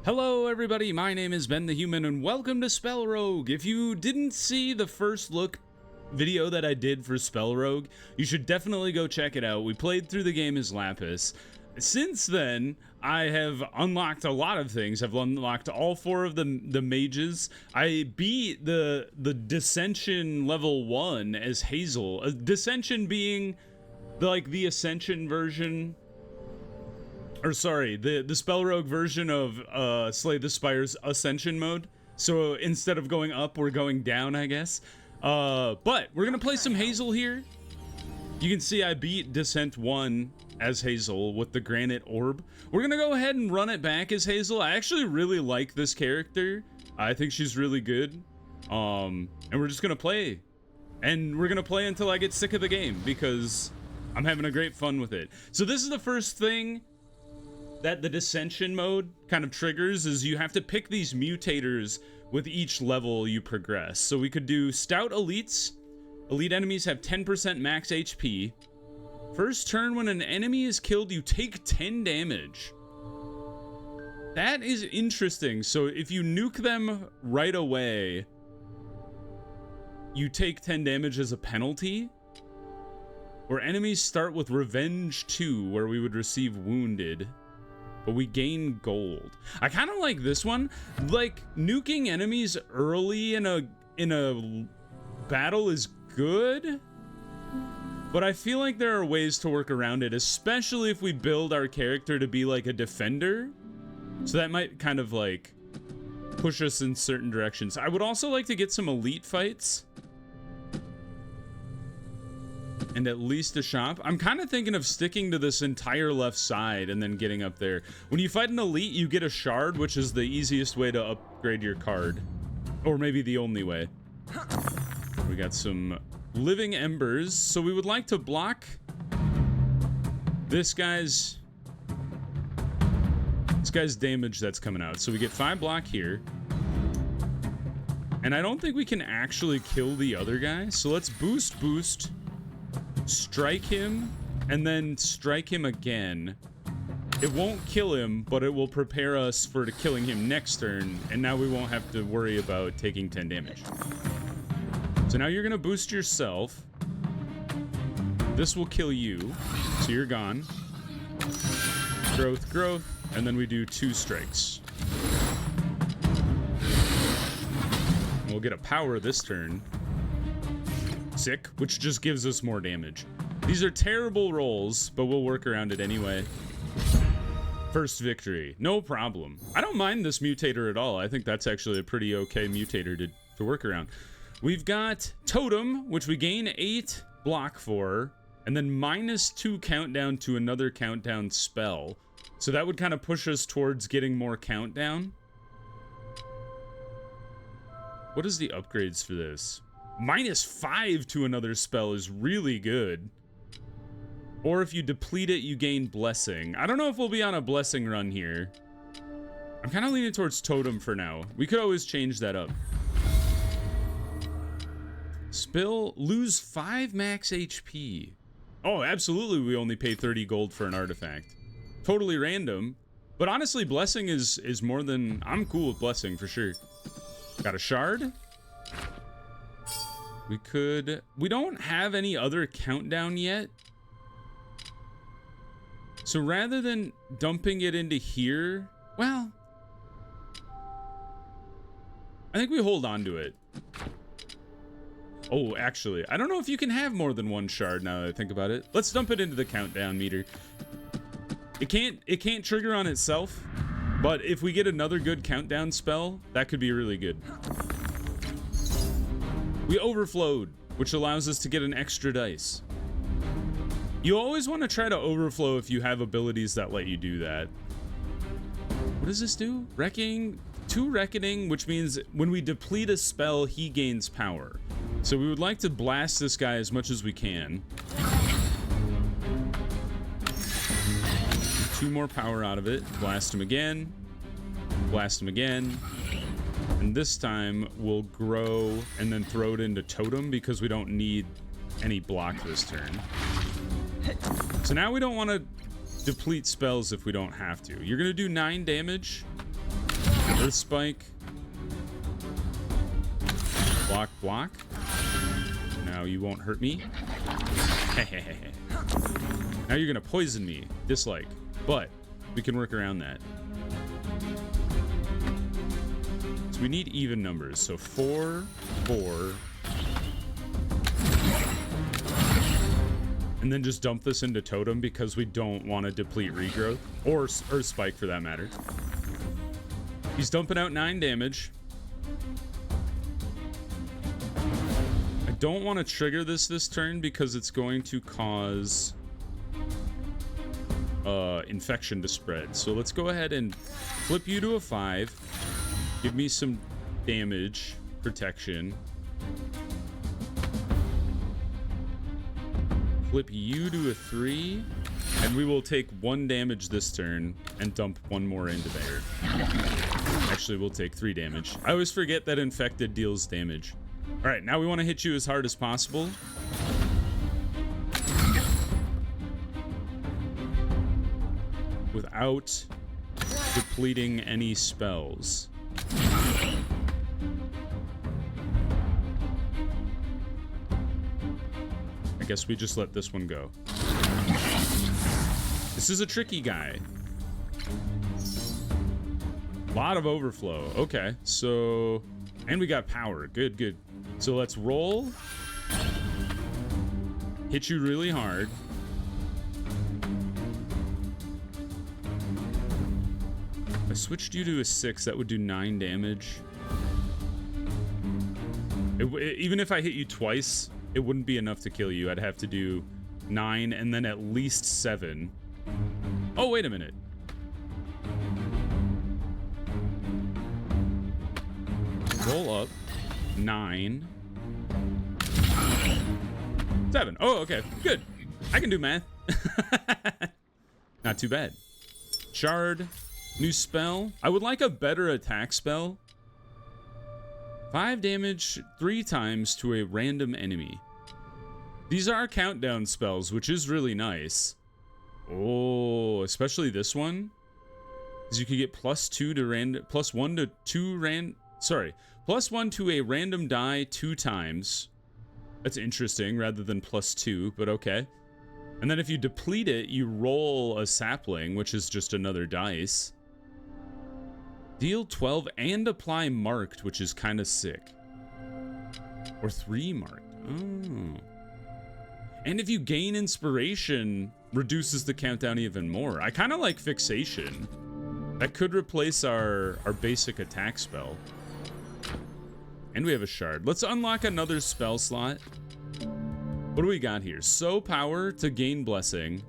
Hello everybody, my name is Ben the Human and welcome to SpellRogue. If you didn't see the first look video that I did for SpellRogue, you should definitely go check it out. We played through the game as Lapis. Since then, I have unlocked a lot of things. I've unlocked all 4 of the mages. I beat the Dissension level 1 as Hazel. Dissension being the Ascension version. Or sorry, the SpellRogue version of Slay the Spire's Ascension mode. So instead of going up, we're going down, I guess. But we're gonna play some Hazel here. You can see I beat Descent 1 as Hazel with the Granite Orb. We're gonna go ahead and run it back as Hazel. I actually really like this character. I think she's really good. And we're just gonna play. And we're gonna play until I get sick of the game because I'm having a great fun with it. So this is the first thing that the Dissension mode kind of triggers, is you have to pick these mutators with each level you progress. So we could do Stout Elites. Elite enemies have 10% max HP. First turn when an enemy is killed, you take 10 damage. That is interesting. So if you nuke them right away, you take 10 damage as a penalty. Or enemies start with Revenge 2, where we would receive Wounded, but we gain gold. I kind of like this one. Like, nuking enemies early in a battle is good, but I feel like there are ways to work around it, especially if we build our character to be like a defender. So that might kind of like push us in certain directions. I would also like to get some elite fights. And at least a shop. I'm kind of thinking of sticking to this entire left side and then getting up there. When you fight an elite, you get a shard, which is the easiest way to upgrade your card. Or maybe the only way. We got some living embers. So we would like to block this guy's damage that's coming out. So we get 5 block here. And I don't think we can actually kill the other guy. So let's boost. Strike him, and then strike him again. It won't kill him, but it will prepare us for killing him next turn, and now we won't have to worry about taking 10 damage. So now you're gonna boost yourself. This will kill you, so you're gone. Growth, and then we do 2 strikes. And we'll get a power this turn. Sick, which just gives us more damage. These are terrible rolls, but we'll work around it anyway. First victory, no problem. I don't mind this mutator at all. I think that's actually a pretty okay mutator to work around. We've got Totem, which we gain 8 block for, and then -2 countdown to another countdown spell. So that would kind of push us towards getting more countdown. What is the upgrades for this? -5 to another spell is really good. Or if you deplete it, you gain Blessing. I don't know if we'll be on a Blessing run here. I'm kind of leaning towards Totem for now. We could always change that up. Lose 5 max HP. Oh, absolutely, we only pay 30 gold for an artifact. Totally random. But honestly, Blessing is more than... I'm cool with Blessing for sure. Got a shard. We don't have any other countdown yet. So rather than dumping it into here, well, I think we hold on to it. Oh, actually, I don't know if you can have more than 1 shard now that I think about it. Let's dump it into the countdown meter. It can't trigger on itself, but if we get another good countdown spell, that could be really good. We overflowed, which allows us to get an extra dice. You always want to try to overflow if you have abilities that let you do that. What does this do? 2 Reckoning, which means when we deplete a spell, he gains power. So we would like to blast this guy as much as we can. 2 more power out of it. Blast him again. Blast him again. And this time, we'll grow and then throw it into Totem because we don't need any block this turn. So now we don't want to deplete spells if we don't have to. You're going to do 9 damage. Earth Spike. Block, block. Now you won't hurt me. Now you're gonna poison me. Dislike. But we can work around that. So we need even numbers. So 4, 4. And then just dump this into Totem because we don't want to deplete regrowth. Or Earth Spike for that matter. He's dumping out 9 damage. I don't want to trigger this turn because it's going to cause infection to spread. So let's go ahead and flip you to a 5. Give me some damage protection. Flip you to a 3, and we will take 1 damage this turn and dump 1 more into there. Actually, we'll take 3 damage. I always forget that infected deals damage. All right, now we want to hit you as hard as possible. Without depleting any spells. I guess we just let this one go. This is a tricky guy. Lot of overflow. Okay, so... And we got power. Good, good. So let's roll. Hit you really hard. If I switched you to a 6, that would do 9 damage. Even if I hit you twice, it wouldn't be enough to kill you. I'd have to do 9 and then at least 7. Oh, wait a minute. Roll up. 9. 7. Oh, okay. Good. I can do math. Not too bad. Shard. New spell. I would like a better attack spell. 5 damage 3 times to a random enemy. These are countdown spells, which is really nice. Oh, especially this one. Because you could get +2 to random, +1 to 2 +1 to a random die 2 times. That's interesting, rather than +2, but okay. And then if you deplete it, you roll a sapling, which is just another dice. Deal 12 and apply marked, which is kind of sick. Or 3 marked. Oh. And if you gain inspiration, reduces the countdown even more. I kind of like fixation. That could replace our basic attack spell. And we have a shard. Let's unlock another spell slot. What do we got here? Sow power to gain blessing.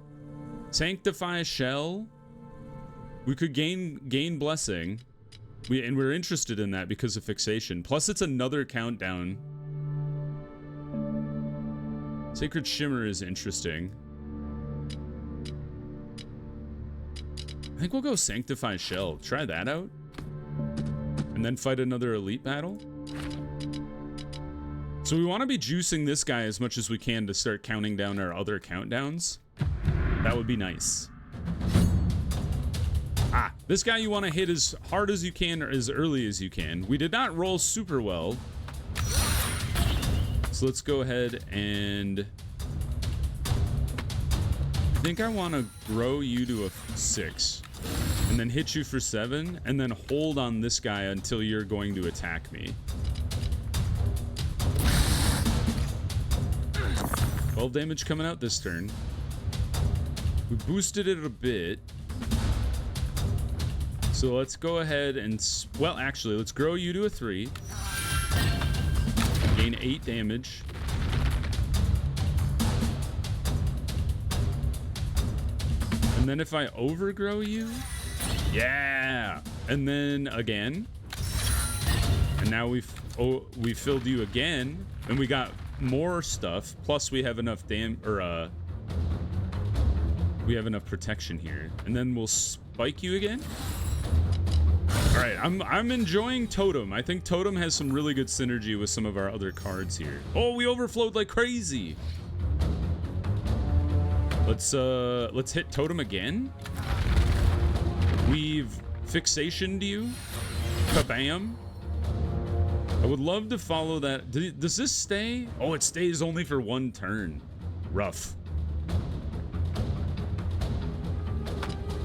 Sanctify shell. We could gain blessing. We're interested in that because of fixation. Plus it's another countdown. Sacred Shimmer is interesting. I think we'll go Sanctify Shell. Try that out. And then fight another elite battle. So we want to be juicing this guy as much as we can to start counting down our other countdowns. That would be nice. Ah, this guy you want to hit as hard as you can or as early as you can. We did not roll super well. So let's go ahead and... I think I want to grow you to a 6. And then hit you for 7. And then hold on this guy until you're going to attack me. 12 damage coming out this turn. We boosted it a bit. So let's go ahead and... Well, actually, let's grow you to a 3. Gain 8 damage. And then if I overgrow you... Yeah! And then again. And now we filled you again. And we got more stuff. Plus we have enough we have enough protection here. And then we'll spike you again. All right, I'm enjoying Totem. I think Totem has some really good synergy with some of our other cards here. Oh, we overflowed like crazy. Let's hit Totem again. We've fixationed you. Kabam. I would love to follow that. Does this stay? Oh, it stays only for 1 turn. Rough.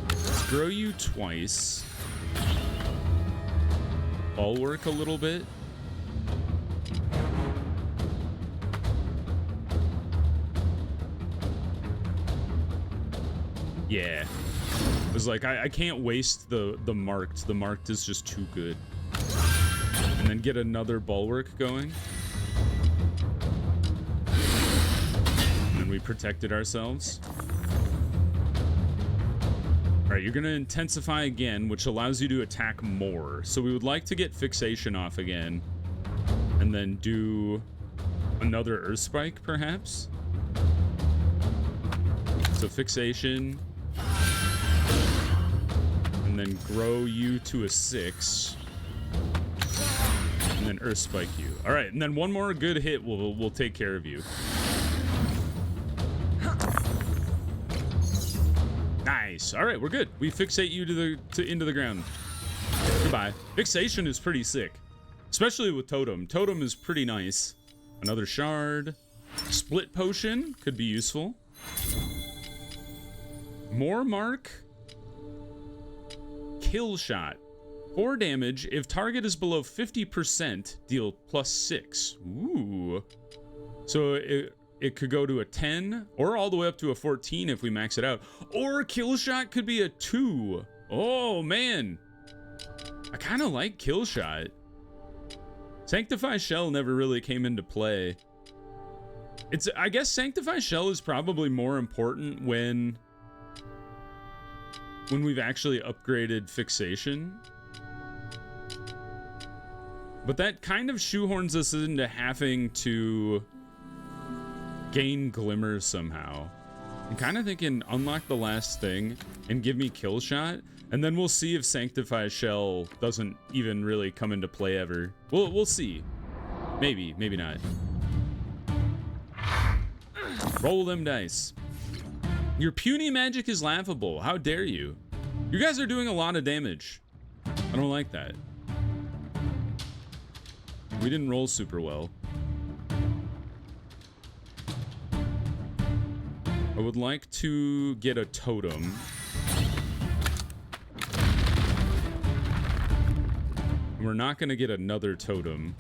Let's grow you twice. Bulwark a little bit. Yeah. It was like, I can't waste the marked. The marked is just too good. And then get another bulwark going. And then we protected ourselves. All right, you're going to intensify again, which allows you to attack more. So we would like to get fixation off again. And then do another Earth Spike, perhaps. So fixation. And then grow you to a 6. And then Earth Spike you. All right, and then one more good hit will take care of you. Nice. All right, we're good. We fixate you into the ground. Goodbye. Fixation is pretty sick, especially with totem. Totem is pretty nice. Another shard. Split potion could be useful. More mark. Kill shot. 4 damage. If target is below 50%, deal +6. Ooh. So it could go to a 10 or all the way up to a 14 if we max it out. Or kill shot could be a 2. Oh, man. I kind of like kill shot. Sanctify Shell never really came into play. I guess Sanctify Shell is probably more important when we've actually upgraded fixation. But that kind of shoehorns us into having to gain Glimmer somehow. I'm kind of thinking unlock the last thing and give me kill shot, and then we'll see if Sanctify Shell doesn't even really come into play ever. We'll see. Maybe, maybe not. Roll them dice. Your puny magic is laughable. How dare you? You guys are doing a lot of damage. I don't like that. We didn't roll super well. I would like to get a totem. We're not going to get another totem.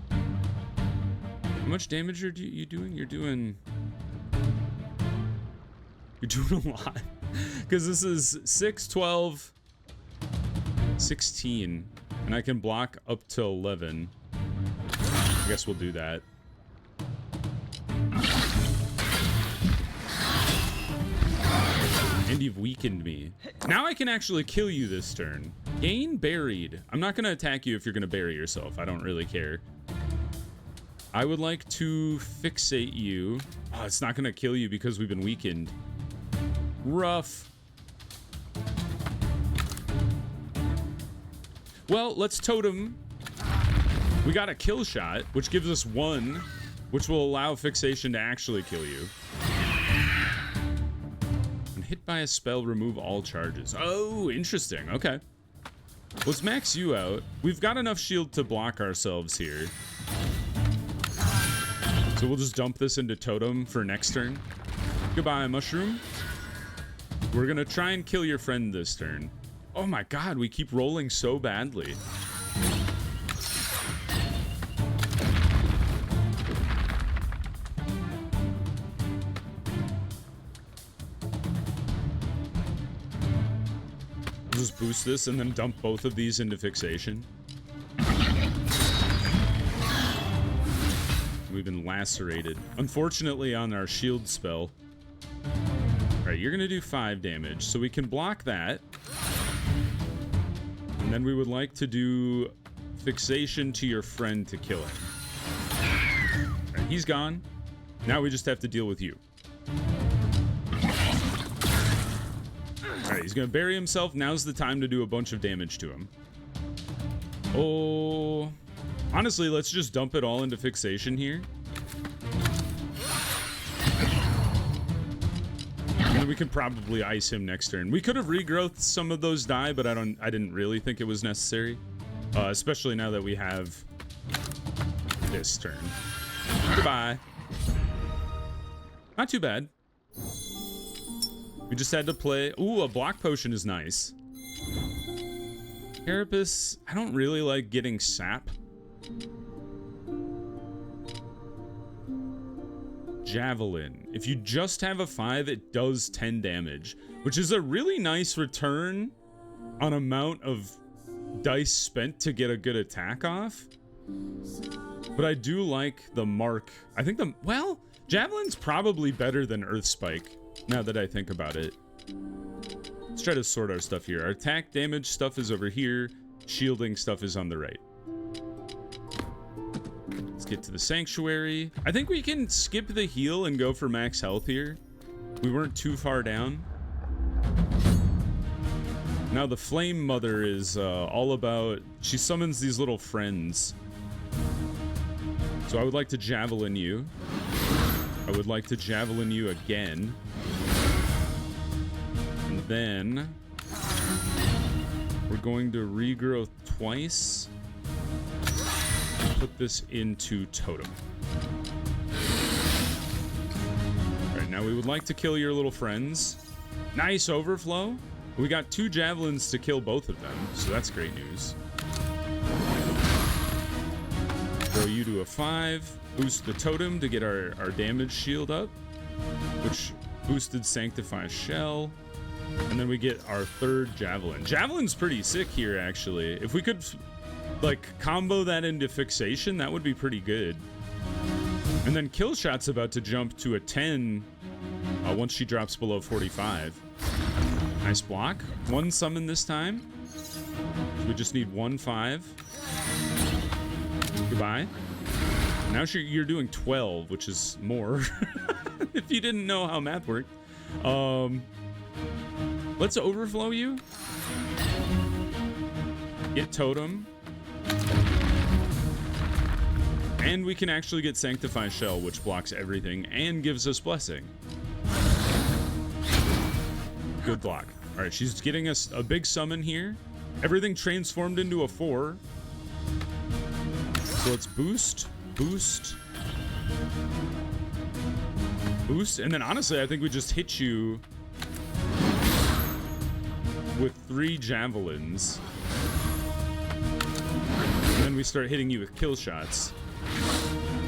How much damage are you doing? You're doing a lot. Because this is 6, 12, 16. And I can block up to 11. I guess we'll do that. And you've weakened me. Now I can actually kill you this turn. Gain buried. I'm not going to attack you if you're going to bury yourself. I don't really care. I would like to fixate you. Oh, it's not going to kill you because we've been weakened. Rough. Well, let's totem. We got a kill shot, which gives us 1, which will allow fixation to actually kill you. When hit by a spell, remove all charges. Oh, interesting. Okay. Let's max you out. We've got enough shield to block ourselves here. So we'll just dump this into totem for next turn. Goodbye, mushroom. We're gonna try and kill your friend this turn. Oh my god, we keep rolling so badly. We'll just boost this and then dump both of these into fixation. We've been lacerated. Unfortunately on our shield spell. Alright, you're gonna do 5 damage, so we can block that. And then we would like to do fixation to your friend to kill him. Alright, he's gone. Now we just have to deal with you. Alright, he's gonna bury himself. Now's the time to do a bunch of damage to him. Oh... Honestly, let's just dump it all into fixation here. And then we can probably ice him next turn. We could have regrowthed some of those die, but I didn't really think it was necessary. Especially now that we have this turn. Goodbye. Not too bad. We just had to play. Ooh, a block potion is nice. Carapace, I don't really like getting sap. Javelin. If you just have a 5, it does 10 damage, which is a really nice return on amount of dice spent to get a good attack off. But I do like the mark. I think well, Javelin's probably better than Earth Spike, now that I think about it. Let's try to sort our stuff here. Our attack damage stuff is over here. Shielding stuff is on the right. Let's get to the Sanctuary. I think we can skip the heal and go for max health here. We weren't too far down. Now the Flame Mother is all about... She summons these little friends. So I would like to Javelin you. I would like to Javelin you again. And then... we're going to regrow twice. Put this into Totem. Alright, now we would like to kill your little friends. Nice overflow. We got 2 javelins to kill both of them, so that's great news. Throw you to a 5. Boost the totem to get our damage shield up, which boosted Sanctify Shell. And then we get our 3rd javelin. Javelin's pretty sick here, actually. If we could, like, combo that into Fixation, that would be pretty good. And then Killshot's about to jump to a 10 once she drops below 45. Nice block. 1 summon this time. We just need 1 5. Goodbye. Now you're doing 12, which is more. If you didn't know how math worked. Let's overflow you. Get Totem. And we can actually get Sanctify Shell, which blocks everything and gives us Blessing. Good block. All right, she's getting us a big summon here. Everything transformed into a 4. So let's boost, boost, boost. And then honestly, I think we just hit you with 3 javelins. And then we start hitting you with kill shots.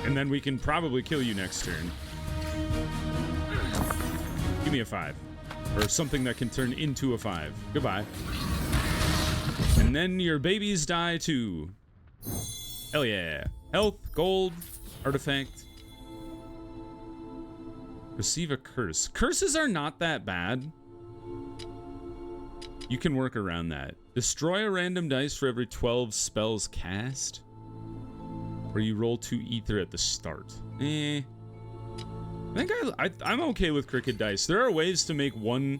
And then we can probably kill you next turn. Give me a 5. Or something that can turn into a 5. Goodbye. And then your babies die too. Hell yeah. Health, gold, artifact. Receive a curse. Curses are not that bad. You can work around that. Destroy a random dice for every 12 spells cast. Or you roll 2 ether at the start. I think I'm okay with Cricket Dice. There are ways to make one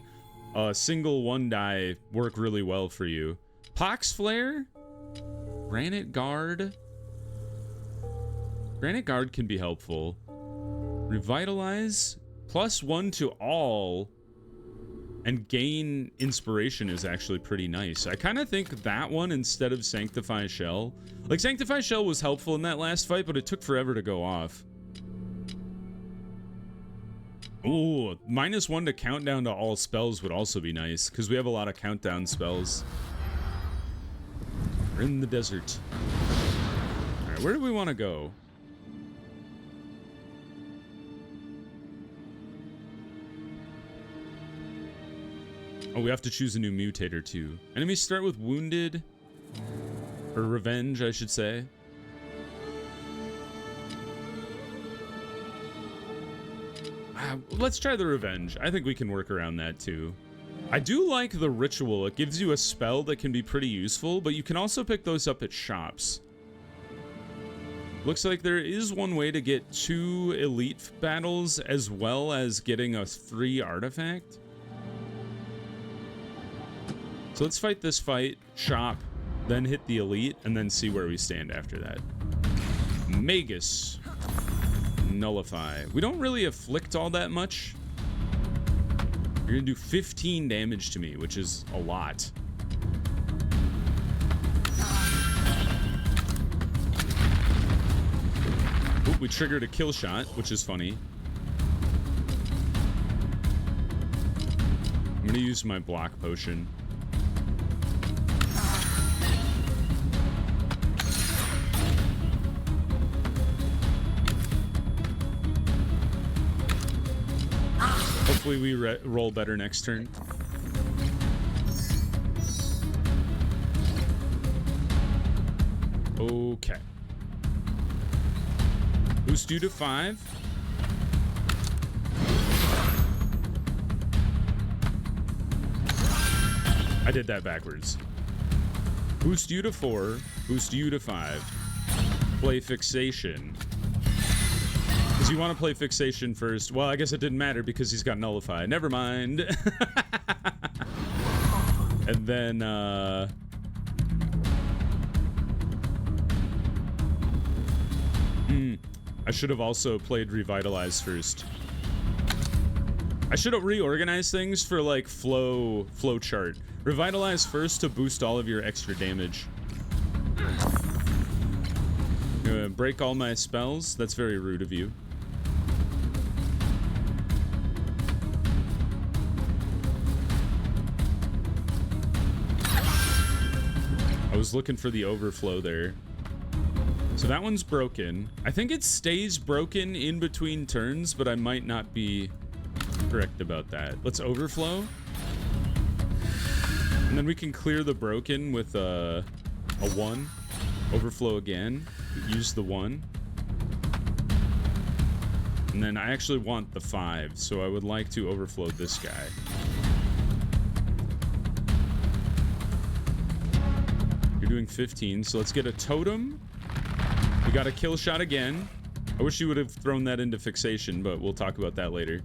single 1 die work really well for you. Pox Flare, Granite Guard. Granite Guard can be helpful. Revitalize, +1 to all, and gain inspiration is actually pretty nice. I kind of think that one instead of Sanctify Shell. Like, Sanctify Shell was helpful in that last fight, but it took forever to go off. Ooh, -1 to countdown to all spells would also be nice, because we have a lot of countdown spells. We're in the desert. Alright, where do we want to go? Oh, we have to choose a new mutator too. Enemies start with Wounded. Or Revenge, I should say. Let's try the Revenge. I think we can work around that too. I do like the Ritual. It gives you a spell that can be pretty useful, but you can also pick those up at shops. Looks like there is one way to get 2 elite battles as well as getting a free artifact. So let's fight this fight, shop, then hit the elite, and then see where we stand after that. Magus. Nullify. We don't really afflict all that much. You're You're gonna do 15 damage to me, which is a lot. Oop, we triggered a kill shot, which is funny. I'm gonna use my block potion. Hopefully we roll better next turn. Okay. Boost you to 5. I did that backwards. Boost you to 4. Boost you to 5. Play Fixation. Because you want to play Fixation first. Well, I guess it didn't matter because he's got Nullify. Never mind. And then, I should have also played Revitalize first. I should have reorganized things for, like, flow chart. Revitalize first to boost all of your extra damage. Break all my spells? That's very rude of you. I was looking for the overflow there. So that one's broken. I think it stays broken in between turns, but I might not be correct about that. Let's overflow. And then we can clear the broken with a 1. Overflow again. Use the 1. And then I actually want the 5, so I would like to overflow this guy. You're doing 15, so let's get a totem. We got a kill shot again. I wish you would have thrown that into Fixation, but we'll talk about that later.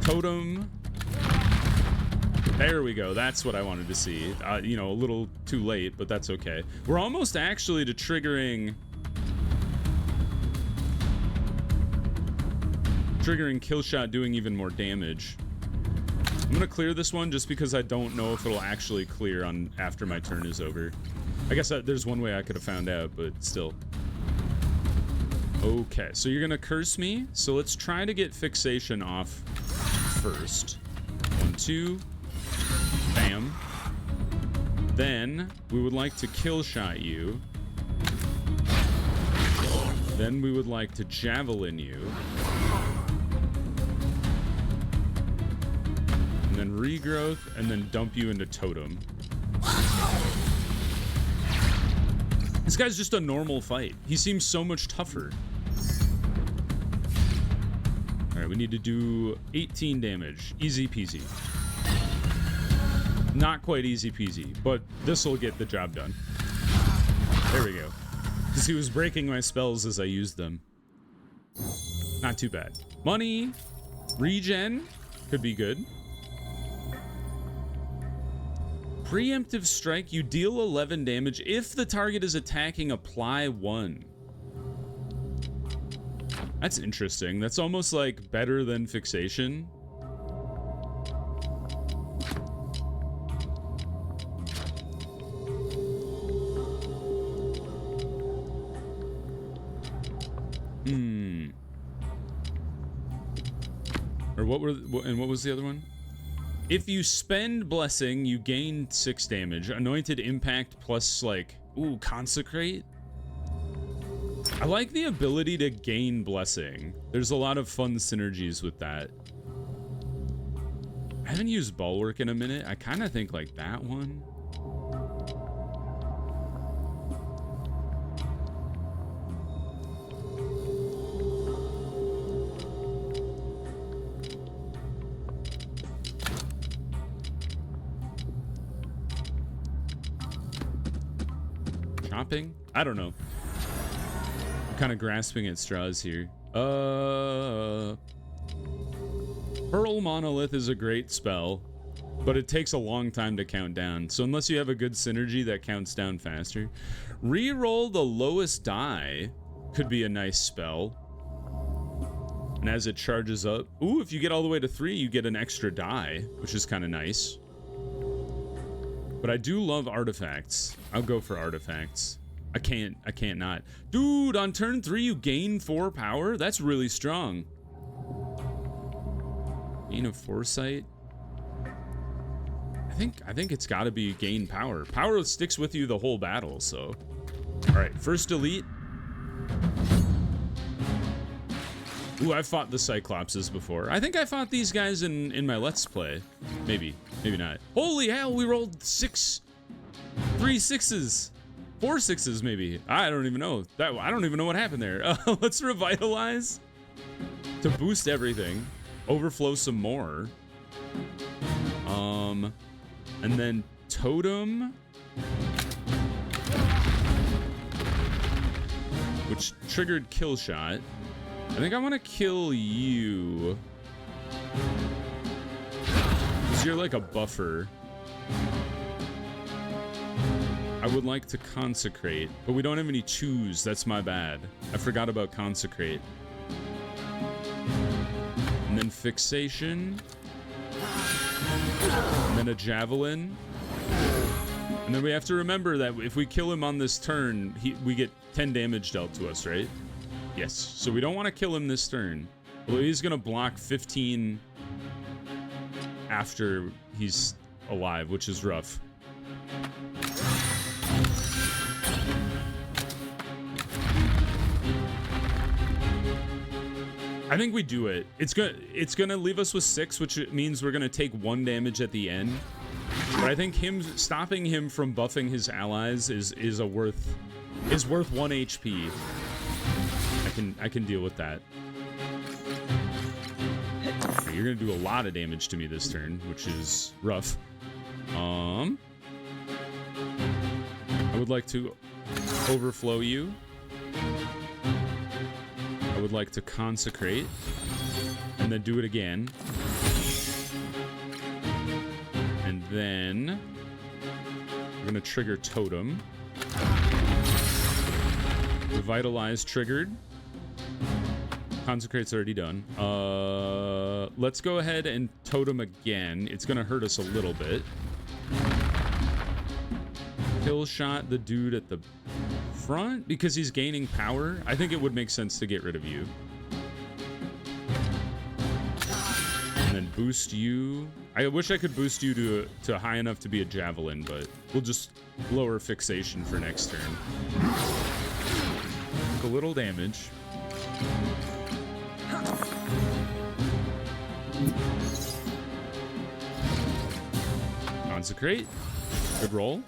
Totem. There we go. That's what I wanted to see. You know, a little too late, but that's okay. We're almost actually to triggering kill shot doing even more damage. I'm gonna clear this one just because I don't know if it'll actually clear on after my turn is over. I guess there's one way I could have found out, but still. Okay, so you're gonna curse me. So let's try to get Fixation off first. 1, 2. Bam. Then we would like to kill shot you. Then we would like to javelin you. And then regrowth, and then dump you into totem. This guy's just a normal fight. He seems so much tougher. Alright, we need to do 18 damage. Easy peasy. Not quite easy peasy, but this will get the job done. There we go. Because he was breaking my spells as I used them. Not too bad. Money. Regen. Could be good. Preemptive strike. You deal 11 damage. If the target is attacking, apply 1. That's interesting. That's almost like better than Fixation. Or what was the other one? If you spend Blessing, you gain 6 damage. Anointed Impact plus, like, ooh, Consecrate? I like the ability to gain Blessing. There's a lot of fun synergies with that. I haven't used Bulwark in a minute. I kind of think, like, that one. I don't know. I'm kind of grasping at straws here. Pearl Monolith is a great spell, but it takes a long time to count down. So unless you have a good synergy that counts down faster. Reroll the lowest die could be a nice spell. And as it charges up, ooh, if you get all the way to 3, you get an extra die, which is kind of nice. But I do love artifacts. I'll go for artifacts. I can't not. Dude, on turn 3, you gain 4 power? That's really strong. Gain of foresight. I think it's got to be gain power. Power sticks with you the whole battle, so. All right, first elite. Ooh, I've fought the Cyclopses before. I think I fought these guys in my Let's Play. Maybe not. Holy hell, we rolled 3 6s. 4 6s, maybe. I don't even know. I don't even know what happened there. Let's revitalize to boost everything. Overflow some more. And then totem, which triggered kill shot. I think I want to kill you, because you're like a buffer. I would like to consecrate, but we don't have any choose. That's my bad. I forgot about consecrate. And then fixation. And then a javelin. And then we have to remember that if we kill him on this turn, we get 10 damage dealt to us, right? Yes. So we don't want to kill him this turn. Well, he's going to block 15 after he's alive, which is rough. I think we do it. It's gonna leave us with 6, which means we're gonna take 1 damage at the end. But I think stopping him from buffing his allies is worth 1 HP. I can deal with that. Okay, you're gonna do a lot of damage to me this turn, which is rough. I would like to overflow you. I would like to consecrate and then do it again. And then we're going to trigger totem. Revitalize triggered. Consecrate's already done. Let's go ahead and totem again. It's going to hurt us a little bit. Kill shot the dude at the front because he's gaining power. I think it would make sense to get rid of you. And then boost you. I wish I could boost you to high enough to be a javelin, but we'll just lower fixation for next turn. Took a little damage. Consecrate. Good roll.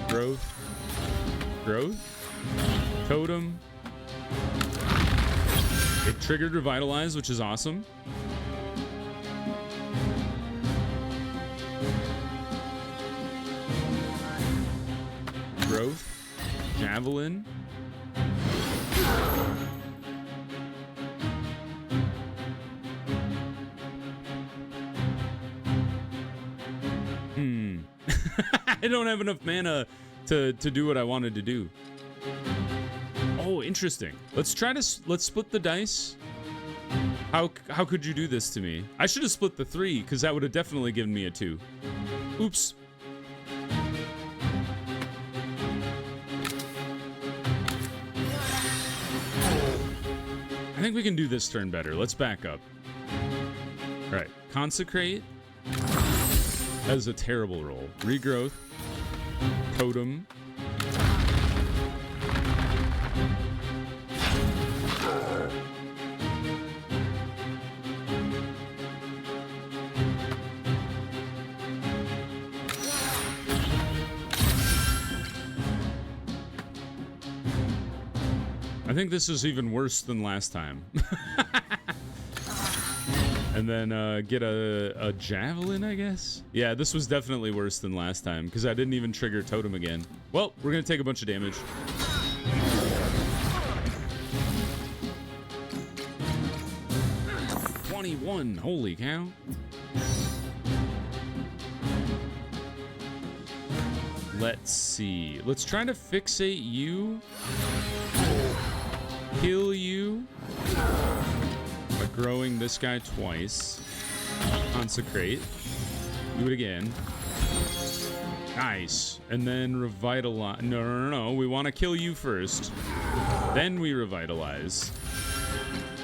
Growth. Totem. It triggered Revitalize, which is awesome. Growth. Javelin. I don't have enough mana to do what I wanted to do. Oh, interesting. Let's split the dice. How could you do this to me? I should have split the 3 because that would have definitely given me a 2. Oops. I think we can do this turn better. Let's back up. All right, consecrate. That is a terrible roll. Regrowth. Totem. I think this is even worse than last time. And then get a javelin, I guess? Yeah, this was definitely worse than last time because I didn't even trigger totem again. Well, we're going to take a bunch of damage. $21. Holy cow. Let's see. Let's try to fixate you. Kill you. By growing this guy twice. Consecrate. Do it again. Nice. And then revitalize. No. We want to kill you first. Then we revitalize.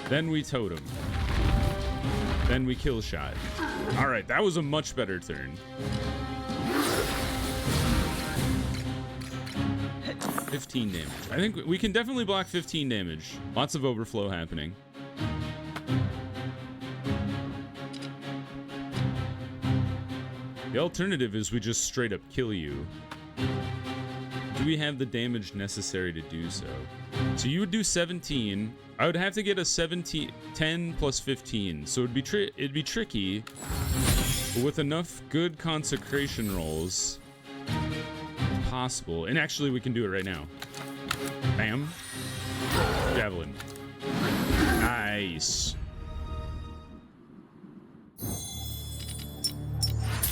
Then we totem. Then we kill shot. All right, that was a much better turn. 15 damage. I think we can definitely block 15 damage. Lots of overflow happening. The alternative is we just straight up kill you. Do we have the damage necessary to do so? So you would do 17. I would have to get a 10 plus 15. So it'd be tricky. But with enough good consecration rolls, it's possible. And actually, we can do it right now. Bam. Javelin. Nice.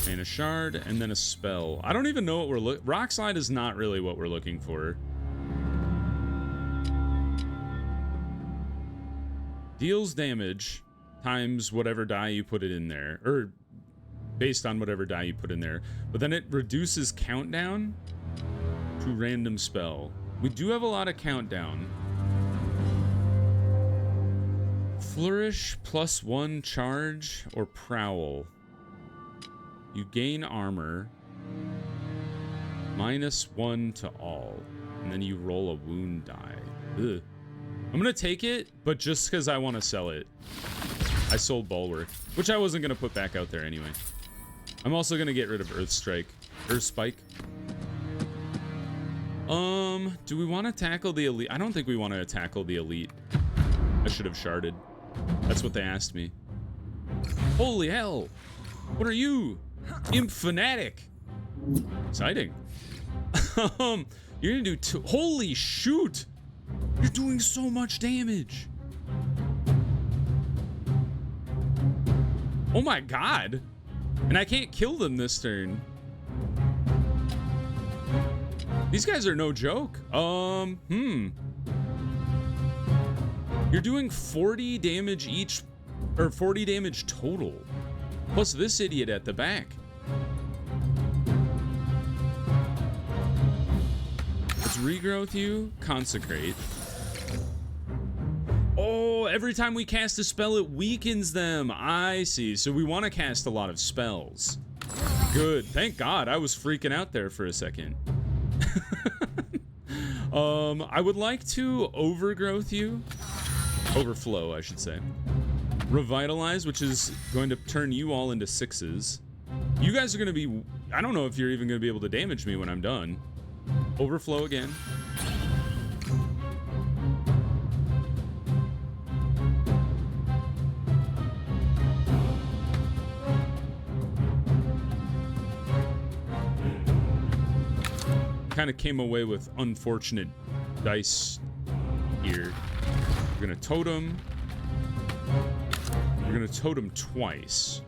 And a shard, and then a spell. I don't even know what we're looking... Rock Slide is not really what we're looking for. Deals damage times whatever die you put it in there. Or based on whatever die you put in there. But then it reduces countdown to random spell. We do have a lot of countdown. Flourish +1 charge or prowl. You gain armor, -1 to all, and then you roll a wound die. Ugh. I'm gonna take it, but just because I want to sell it. I sold Bulwark, which I wasn't gonna put back out there anyway. I'm also gonna get rid of Earth Spike. Do we want to tackle the elite? I don't think we want to tackle the elite. I should have sharded. That's what they asked me. Holy hell! What are you? Imp Fanatic. Exciting. You're gonna do holy shoot! You're doing so much damage. Oh my god. And I can't kill them this turn. These guys are no joke. You're doing 40 damage each, or 40 damage total. Plus this idiot at the back. Let's regrowth you, consecrate. Oh, every time we cast a spell, it weakens them. I see. So we want to cast a lot of spells. Good. Thank God. I was freaking out there for a second. I would like to overgrowth you. Overflow, I should say. Revitalize, which is going to turn you all into 6s. You guys are going to be... I don't know if you're even going to be able to damage me when I'm done. Overflow again. Kind of came away with unfortunate dice here. We're going to totem. We're going to totem twice.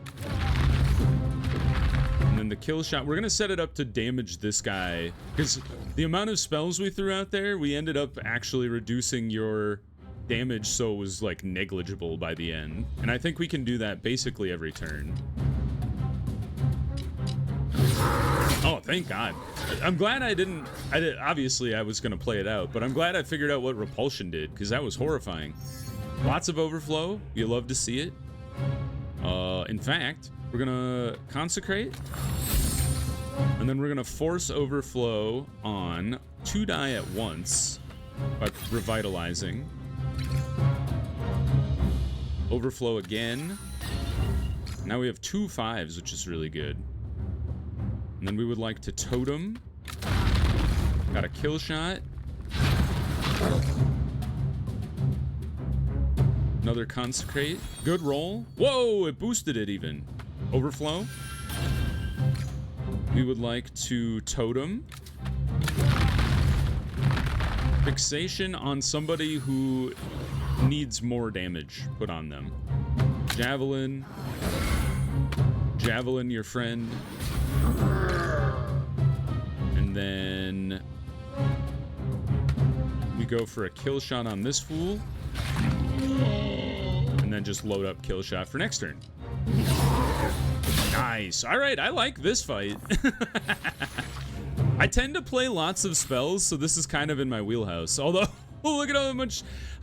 And then the kill shot. We're going to set it up to damage this guy. Because the amount of spells we threw out there, we ended up actually reducing your damage so it was like negligible by the end. And I think we can do that basically every turn. Oh, thank God. I'm glad I didn't... obviously, I was going to play it out, but I'm glad I figured out what repulsion did, because that was horrifying. Lots of overflow. You love to see it. In fact, we're going to consecrate, and then we're going to force overflow on 2 die at once by revitalizing. Overflow again. Now we have 2 5s, which is really good. And then we would like to totem. Got a kill shot. Another consecrate. Good roll. Whoa, it boosted it even. Overflow. We would like to totem. Fixation on somebody who needs more damage put on them. Javelin. Javelin, your friend. And And then we go for a kill shot on this fool. And then just load up kill shot for next turn. Nice. All right, I like this fight. I tend to play lots of spells, so this is kind of in my wheelhouse. Although, oh, look at how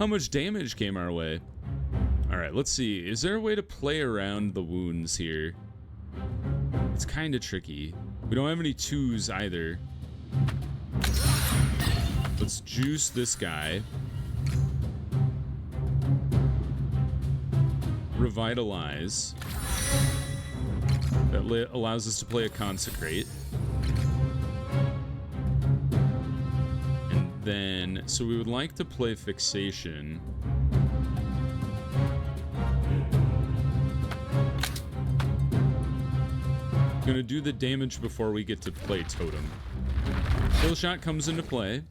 much damage came our way. All right, let's see. Is there a way to play around the wounds here? It's kind of tricky. We don't have any 2s either. Let's juice this guy. Revitalize. That allows us to play a Consecrate. And then, so we would like to play Fixation. Gonna do the damage before we get to play Totem. Kill shot comes into play.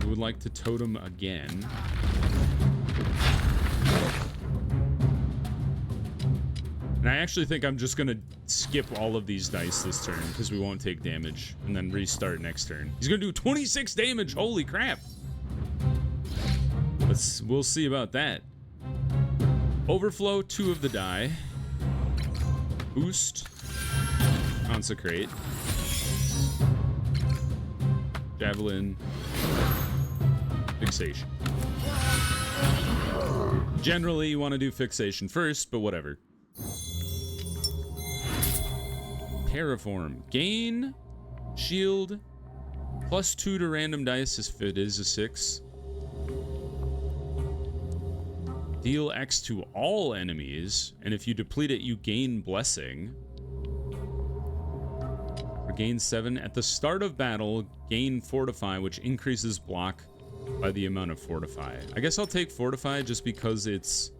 We would like to Totem again. And I actually think I'm just gonna skip all of these dice this turn because we won't take damage and then restart next turn. He's gonna do 26 damage, holy crap. We'll see about that. Overflow 2 of the die. Boost. Consecrate. Javelin. Fixation. Generally, you want to do Fixation first, but whatever. Terraform. Gain. Shield. +2 to random dice if it is a 6. Deal X to all enemies, and if you deplete it, you gain Blessing. Or gain 7. At the start of battle, gain Fortify, which increases block by the amount of Fortify. I guess I'll take Fortify just because it's...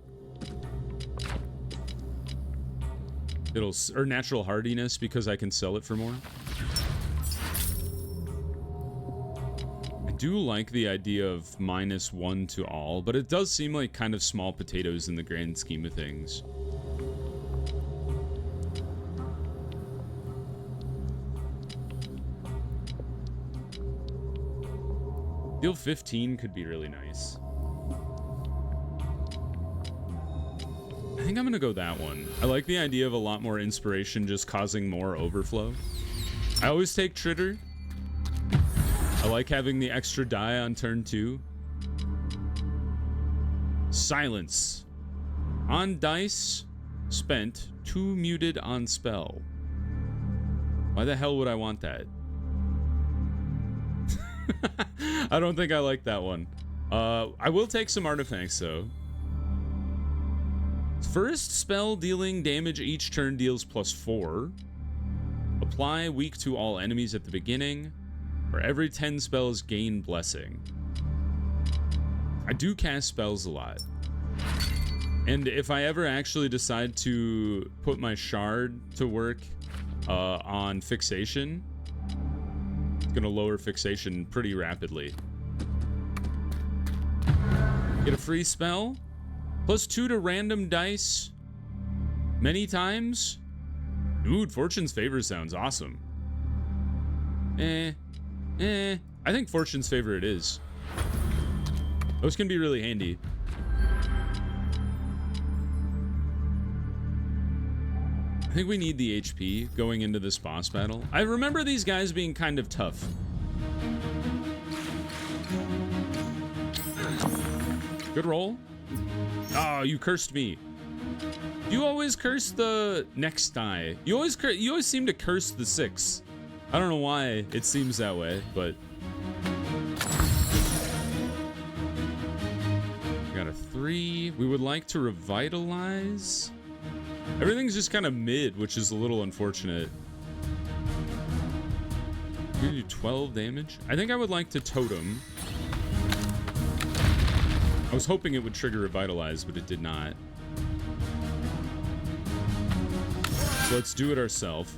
or Natural Hardiness because I can sell it for more. I do like the idea of -1 to all, but it does seem like kind of small potatoes in the grand scheme of things. Deal 15 could be really nice. I think I'm gonna go that one. I like the idea of a lot more inspiration just causing more overflow. I always take Tritter. I like having the extra die on turn 2. Silence. On dice, spent, 2 muted on spell. Why the hell would I want that? I don't think I like that one. I will take some artifacts though. First spell dealing damage each turn deals +4. Apply weak to all enemies at the beginning. For every 10 spells, gain Blessing. I do cast spells a lot. And if I ever actually decide to put my shard to work on Fixation, it's gonna lower Fixation pretty rapidly. Get a free spell. +2 to random dice. Many times. Dude, Fortune's Favor sounds awesome. I think Fortune's Favor it is. Those can be really handy. I think we need the HP going into this boss battle. I remember these guys being kind of tough. Good roll. Oh, you cursed me. You always curse the next die. You always seem to curse the 6. I don't know why it seems that way, but got a 3. We would like to revitalize. Everything's just kind of mid, which is a little unfortunate. We're gonna do 12 damage. I think I would like to Totem. I was hoping it would trigger Revitalize, but it did not. So let's do it ourselves.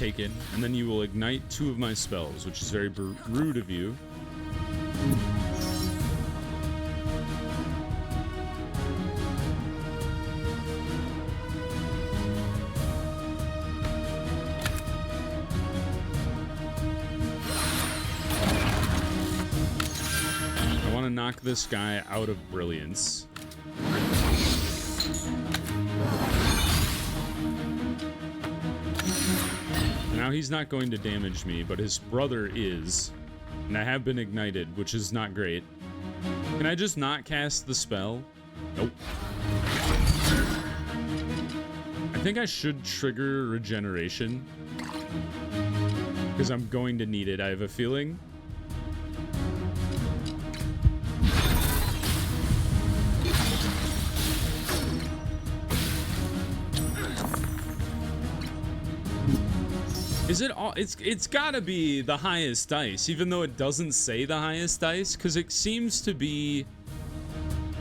taken, and then you will ignite 2 of my spells, which is very rude of you. I want to knock this guy out of brilliance. Now he's not going to damage me, but his brother is. And I have been ignited, which is not great. Can I just not cast the spell? Nope. I think I should trigger regeneration, because I'm going to need it, I have a feeling. Is it all? It's gotta be the highest dice, even though it doesn't say the highest dice, because it seems to be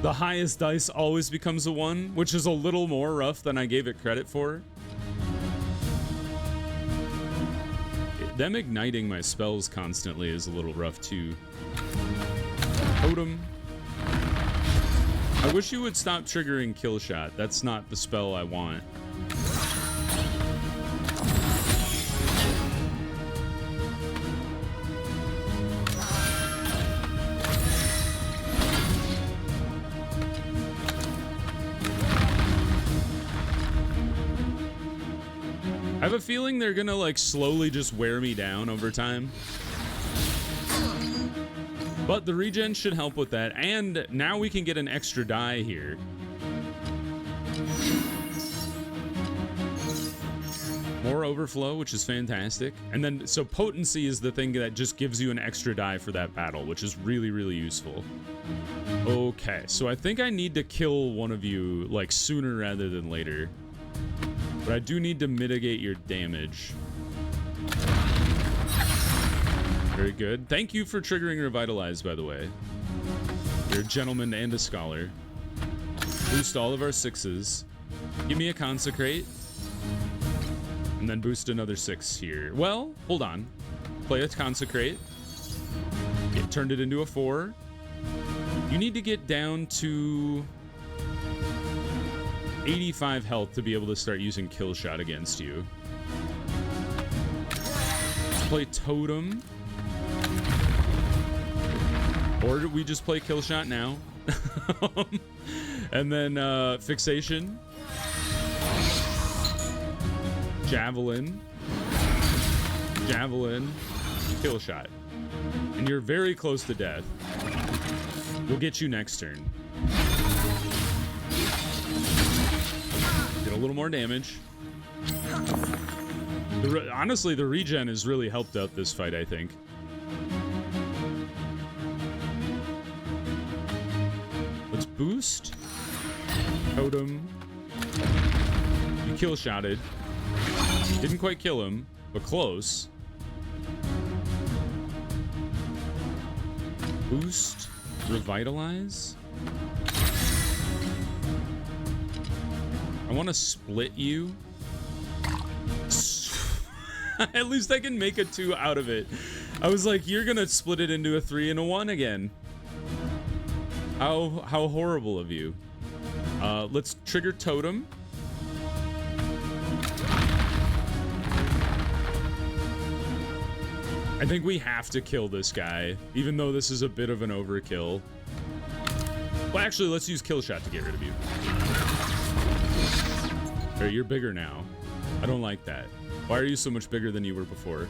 the highest dice always becomes a 1, which is a little more rough than I gave it credit for. Them igniting my spells constantly is a little rough too. Totem. I wish you would stop triggering kill shot. That's not the spell I want. I have a feeling they're gonna like slowly just wear me down over time. But the regen should help with that, and now we can get an extra die here. More overflow, which is fantastic. And then, so potency is the thing that just gives you an extra die for that battle, which is really, really useful. Okay, so I think I need to kill one of you like sooner rather than later. But I do need to mitigate your damage. Very good. Thank you for triggering Revitalize, by the way. You're a gentleman and a scholar. Boost all of our 6s. Give me a Consecrate. And then boost another 6 here. Well, hold on. Play a Consecrate. It turned it into a 4. You need to get down to 85 health to be able to start using kill shot against you. Let's play Totem. Or do we just play kill shot now? And then Fixation. Javelin. Javelin. Kill shot. And you're very close to death. We'll get you next turn. Get a little more damage. Honestly, the regen has really helped out this fight, I think. Let's boost. Totem. You kill shotted. Didn't quite kill him, but close. Boost. Revitalize. I want to split you. At least I can make a 2 out of it. I was like, you're gonna split it into a 3 and a 1 again. How horrible of you. Let's trigger Totem. I think we have to kill this guy, even though this is a bit of an overkill. Well, actually, let's use kill shot to get rid of you. There, you're bigger now. I don't like that. Why are you so much bigger than you were before?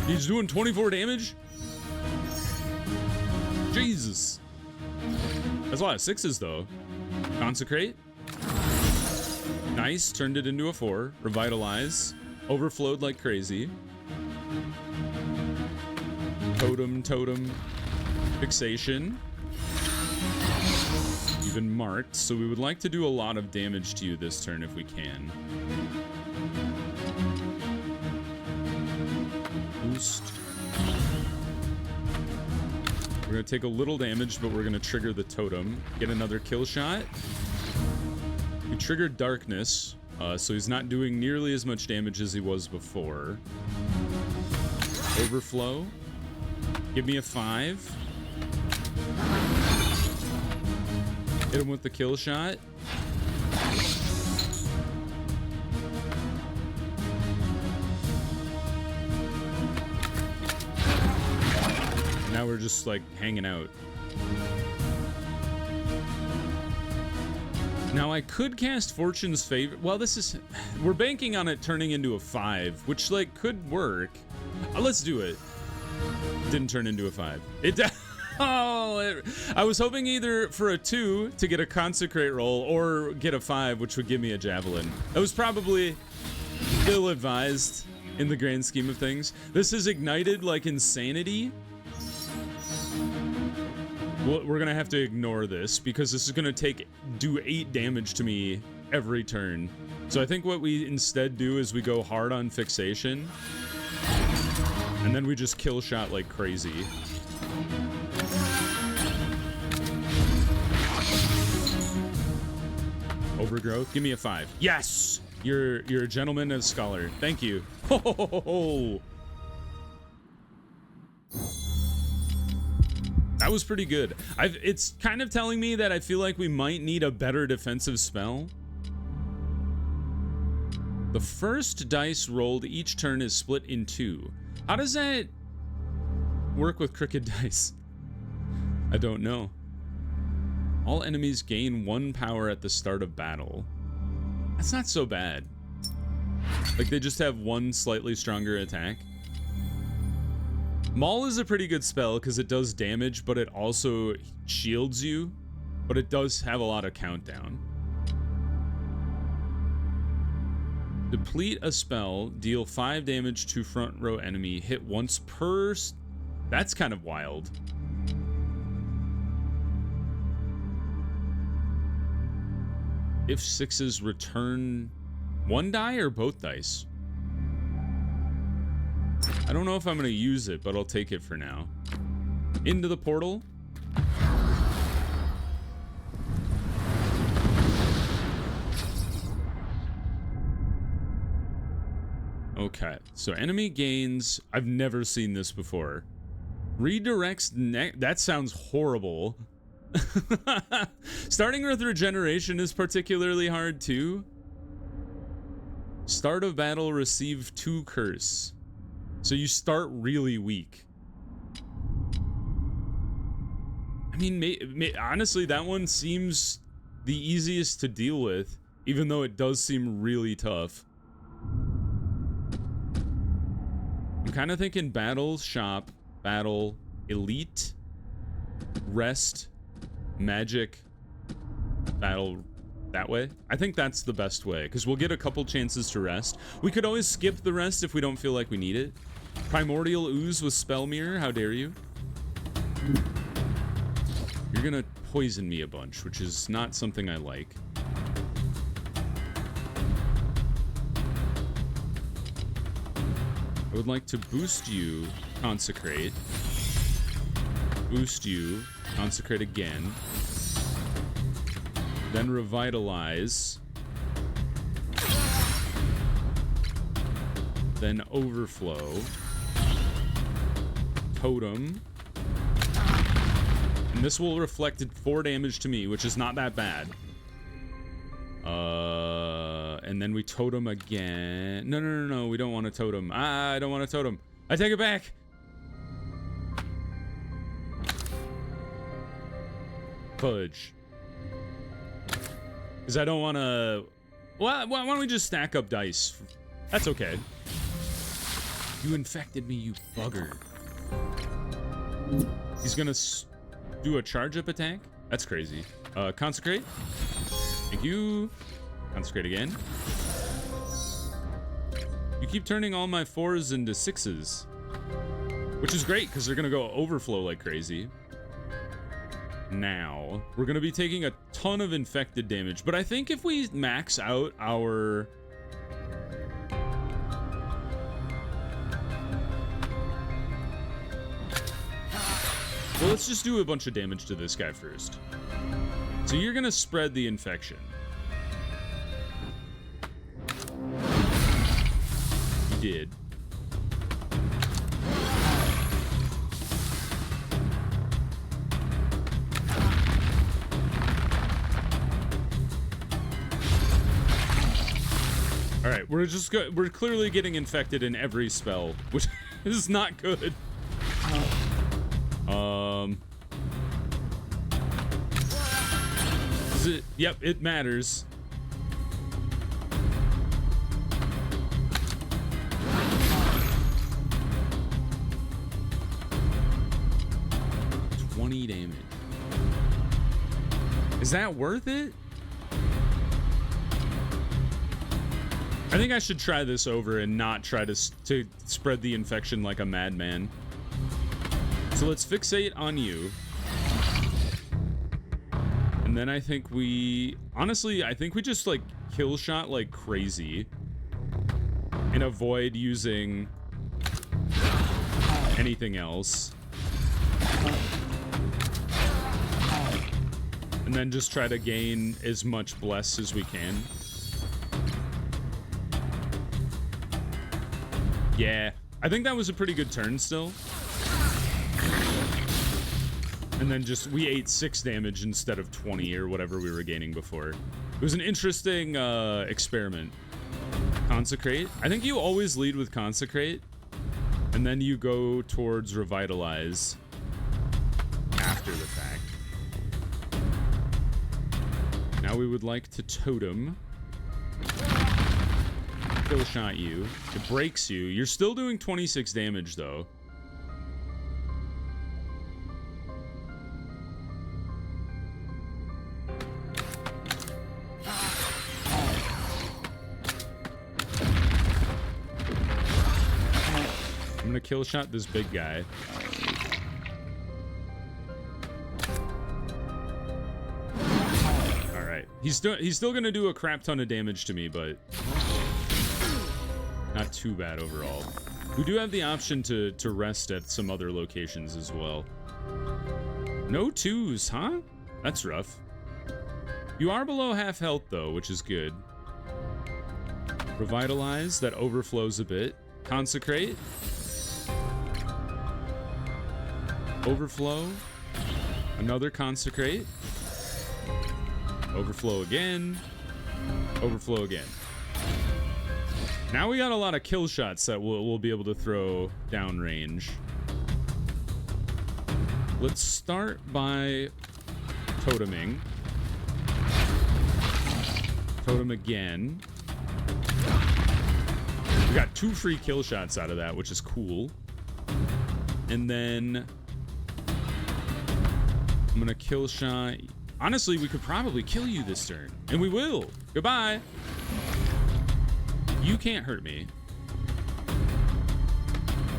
He's doing 24 damage? Jesus. That's a lot of 6s, though. Consecrate. Nice. Turned it into a 4. Revitalize. Overflowed like crazy. Totem, totem. Fixation. You've been marked, so we would like to do a lot of damage to you this turn if we can. Boost. We're going to take a little damage, but we're going to trigger the totem. Get another kill shot. We triggered darkness. So he's not doing nearly as much damage as he was before. Overflow. Give me a 5. Hit him with the kill shot. Now we're just like hanging out. Now I could cast Fortune's Favor. Well, we're banking on it turning into a 5, which like could work. Let's do it. Didn't turn into a 5. I was hoping either for a 2 to get a Consecrate roll or get a 5, which would give me a Javelin. That was probably ill-advised in the grand scheme of things. This is ignited like insanity. We're gonna have to ignore this because this is gonna do 8 damage to me every turn. So I think what we instead do is we go hard on fixation, and then we just kill shot like crazy. Overgrowth, give me a 5. Yes, you're a gentleman and a scholar. Thank you. Ho, ho, ho, ho, ho. That was pretty good. It's kind of telling me that I feel like we might need a better defensive spell. The first dice rolled each turn is split in 2. How does that work with crooked dice? I don't know. All enemies gain 1 power at the start of battle. That's not so bad. Like they just have 1 slightly stronger attack. Maul is a pretty good spell because it does damage, but it also shields you. But it does have a lot of countdown. Deplete a spell, deal 5 damage to front row enemy, hit once per... That's kind of wild. If 6s return 1 die or both dice? I don't know if I'm going to use it, but I'll take it for now. Into the portal. Okay, so enemy gains... I've never seen this before. Redirects... That sounds horrible. Starting with regeneration is particularly hard too. Start of battle, receive 2 curse. So you start really weak. I mean, honestly, that one seems the easiest to deal with, even though it does seem really tough. I'm kind of thinking battle, shop, battle, elite, rest, magic, battle, that way. I think that's the best way, because we'll get a couple chances to rest. We could always skip the rest if we don't feel like we need it. Primordial Ooze with Spell Mirror, how dare you? You're gonna poison me a bunch, which is not something I like. I would like to boost you, Consecrate. Boost you, Consecrate again. Then Revitalize. Then Overflow. Totem. And this will reflect 4 damage to me, which is not that bad. And then we totem again. No, we don't want a totem. I don't want a totem. I take it back. Fudge. Because I don't want to... Well, why don't we just stack up dice? That's okay. You infected me, you bugger. He's gonna do a charge-up attack? That's crazy. Consecrate. Thank you. Consecrate again. You keep turning all my 4s into 6s. Which is great, because they're gonna go overflow like crazy. Now, we're gonna be taking a ton of infected damage, but I think if we max out our... Well, let's just do a bunch of damage to this guy first. So you're gonna spread the infection. we're clearly getting infected in every spell, which is not good. Is it? Yep, it matters. Damage. Is that worth it? I think I should try this over and not try to spread the infection like a madman. So let's fixate on you. And then I think honestly, I think we just like kill shot like crazy and avoid using anything else. And then just try to gain as much bless as we can. Yeah, I think that was a pretty good turn still. And then just, we ate 6 damage instead of 20 or whatever we were gaining before. It was an interesting experiment. Consecrate. I think you always lead with Consecrate. And then you go towards Revitalize after the fact. Now we would like to Totem. Kill shot you. It breaks you. You're still doing 26 damage though. I'm gonna kill shot this big guy. He's still gonna do a crap ton of damage to me, but not too bad overall. We do have the option to rest at some other locations as well. No 2s, huh? That's rough. You are below half health though, which is good. Revitalize, that overflows a bit. Consecrate. Overflow. Another Consecrate. Overflow again. Overflow again. Now we got a lot of kill shots that we'll be able to throw downrange. Let's start by toteming. Totem again. We got 2 free kill shots out of that, which is cool. And then I'm gonna kill shot. Honestly, we could probably kill you this turn. And we will. Goodbye. You can't hurt me.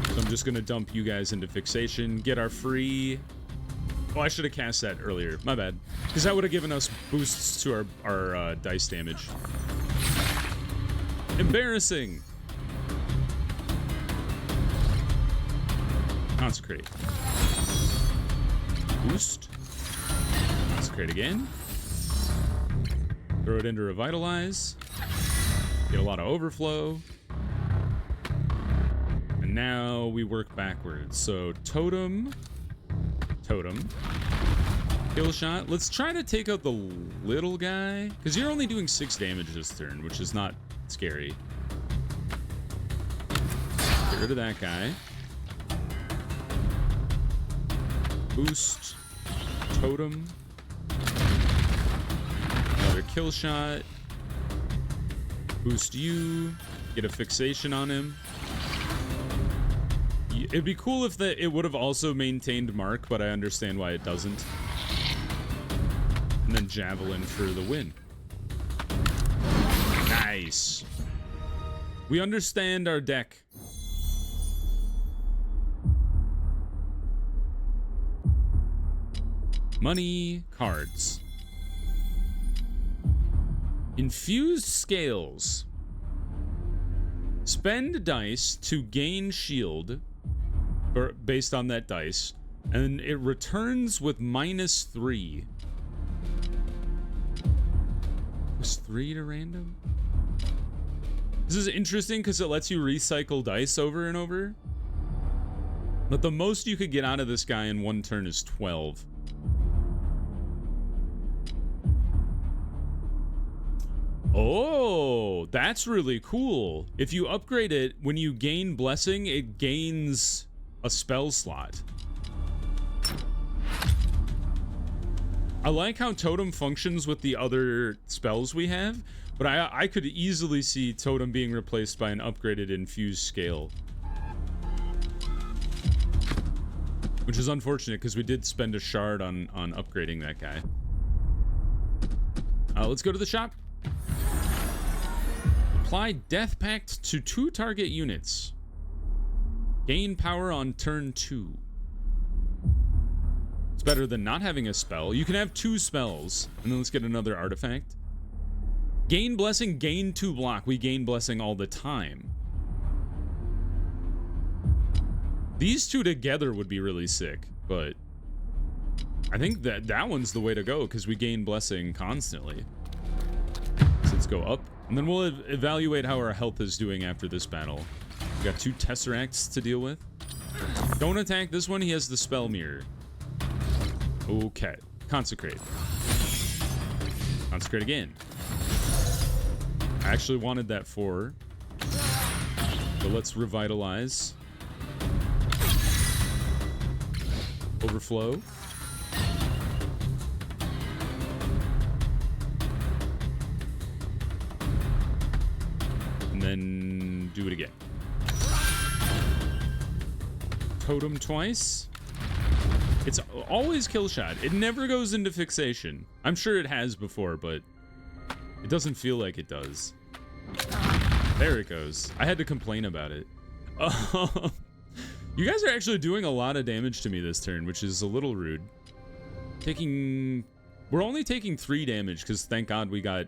So I'm just going to dump you guys into Fixation. Get our free... Oh, I should have cast that earlier. My bad. Because that would have given us boosts to our dice damage. Embarrassing. Consecrate. Boost. Consecrate again. Throw it into Revitalize. Get a lot of overflow. And now we work backwards. So Totem. Totem. Kill shot. Let's try to take out the little guy. Because you're only doing 6 damage this turn, which is not scary. Get rid of that guy. Boost. Totem. Another kill shot. Boost you. Get a fixation on him. It'd be cool if it would have also maintained Mark, but I understand why it doesn't. And then Javelin for the win. Nice. We understand our deck. Money, cards. Infused Scales. Spend dice to gain shield, or based on that dice, and it returns with -3. +3 to random? This is interesting because it lets you recycle dice over and over. But the most you could get out of this guy in one turn is 12. Oh, that's really cool. If you upgrade it, when you gain blessing, it gains a spell slot. I like how totem functions with the other spells we have, but I could easily see totem being replaced by an upgraded infused scale. Which is unfortunate because we did spend a shard on upgrading that guy. Let's go to the shop. Apply Death Pact to 2 target units. Gain power on turn 2. It's better than not having a spell. You can have 2 spells. And then let's get another artifact. Gain Blessing, gain 2 block. We gain Blessing all the time. These 2 together would be really sick, but I think that one's the way to go because we gain Blessing constantly. So let's go up, and then we'll evaluate how our health is doing after this battle. We got 2 Tesseracts to deal with. Don't attack this one. He has the Spell Mirror. Okay. Consecrate. Consecrate again. I actually wanted that 4. But let's revitalize. Overflow. And then do it again. Totem twice. It's always kill shot. It never goes into fixation. I'm sure it has before, but it doesn't feel like it does. There it goes. I had to complain about it. You guys are actually doing a lot of damage to me this turn, which is a little rude. We're only taking 3 damage because thank God we got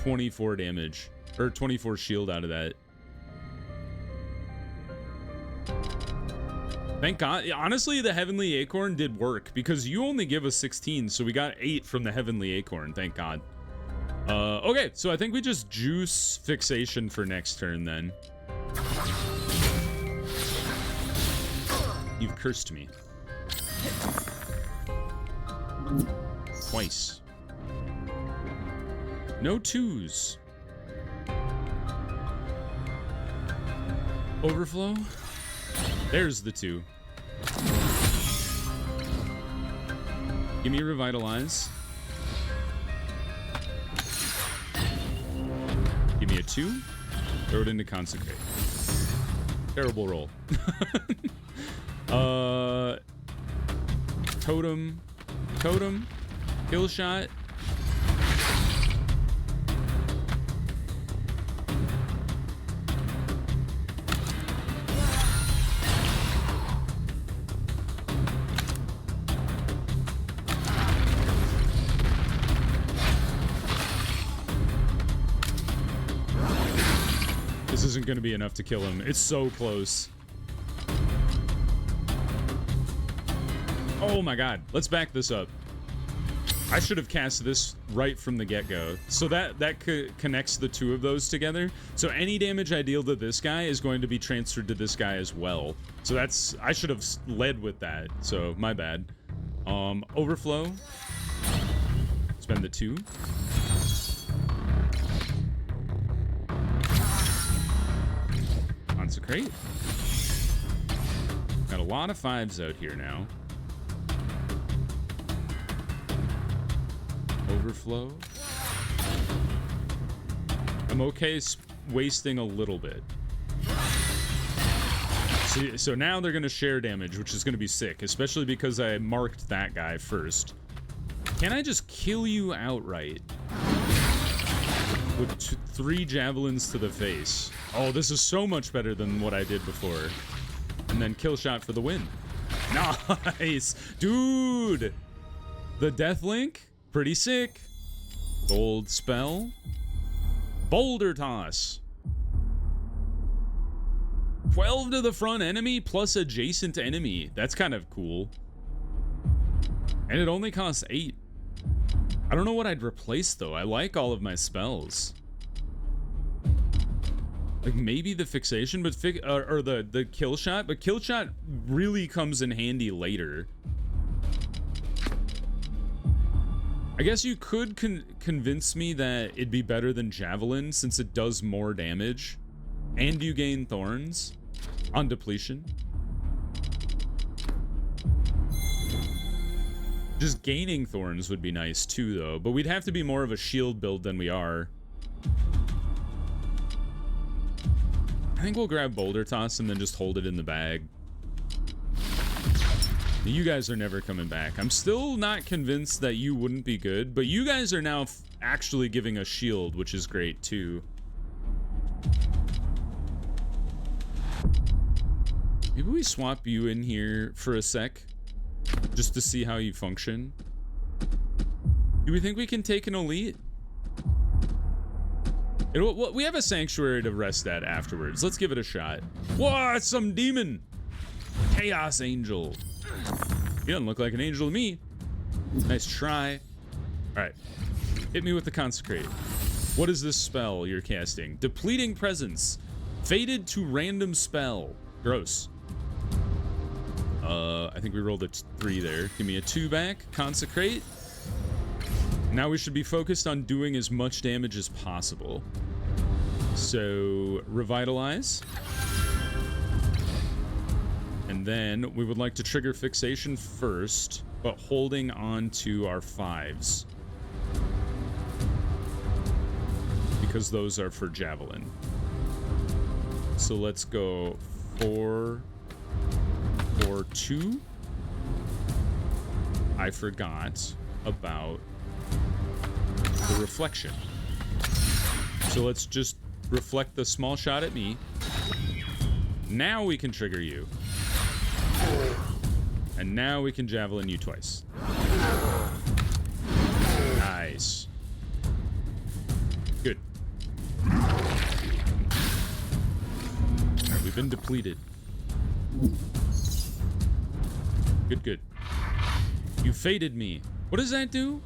24 damage or 24 shield out of that. Thank God. Honestly, the Heavenly Acorn did work because you only give us 16, so we got 8 from the Heavenly Acorn. Thank God. Okay, so I think we just juice fixation for next turn then. You've cursed me. Twice. No 2s. Overflow. There's the 2. Give me a revitalize. Give me a 2. Throw it into consecrate. Terrible roll. Totem. Totem. Kill shot. This isn't going to be enough to kill him. It's so close. Oh my God. Let's back this up. I should have cast this right from the get-go. So that connects the 2 of those together. So any damage I deal to this guy is going to be transferred to this guy as well. So that's... I should have led with that. So my bad. Overflow. Spend the 2. Consecrate. Got a lot of 5s out here now. Overflow. I'm okay wasting a little bit. So now they're going to share damage, which is going to be sick, especially because I marked that guy first. Can I just kill you outright? With 3 javelins to the face. Oh, this is so much better than what I did before. And then kill shot for the win. Nice! Dude! The Death Link? Pretty sick. Gold spell. Boulder toss. 12 to the front enemy plus adjacent enemy. That's kind of cool. And it only costs 8. I don't know what I'd replace though. I like all of my spells. Like maybe the fixation, but or the kill shot, but kill shot really comes in handy later. I guess you could convince me that it'd be better than Javelin since it does more damage and you gain thorns on depletion. Just gaining thorns would be nice too, though, but we'd have to be more of a shield build than we are. I think we'll grab Boulder Toss and then just hold it in the bag. You guys are never coming back. I'm still not convinced that you wouldn't be good, but you guys are now actually giving us shield, which is great too. Maybe we swap you in here for a sec, just to see how you function. Do we think we can take an elite? We have a sanctuary to rest at afterwards. Let's give it a shot. Whoa, it's some demon. Chaos Angel. He doesn't look like an angel to me. Nice try. All right. Hit me with the Consecrate. What is this spell you're casting? Depleting Presence. Fated to random spell. Gross. I think we rolled a 3 there. Give me a 2 back. Consecrate. Now we should be focused on doing as much damage as possible. So, Revitalize. And then we would like to trigger Fixation first, but holding on to our 5s. Because those are for Javelin. So let's go 4, 4, 2. I forgot about the reflection. So let's just reflect the small shot at me. Now we can trigger you. And now we can Javelin you twice. Nice. Good. Alright, we've been depleted. Good, good. You faded me. What does that do?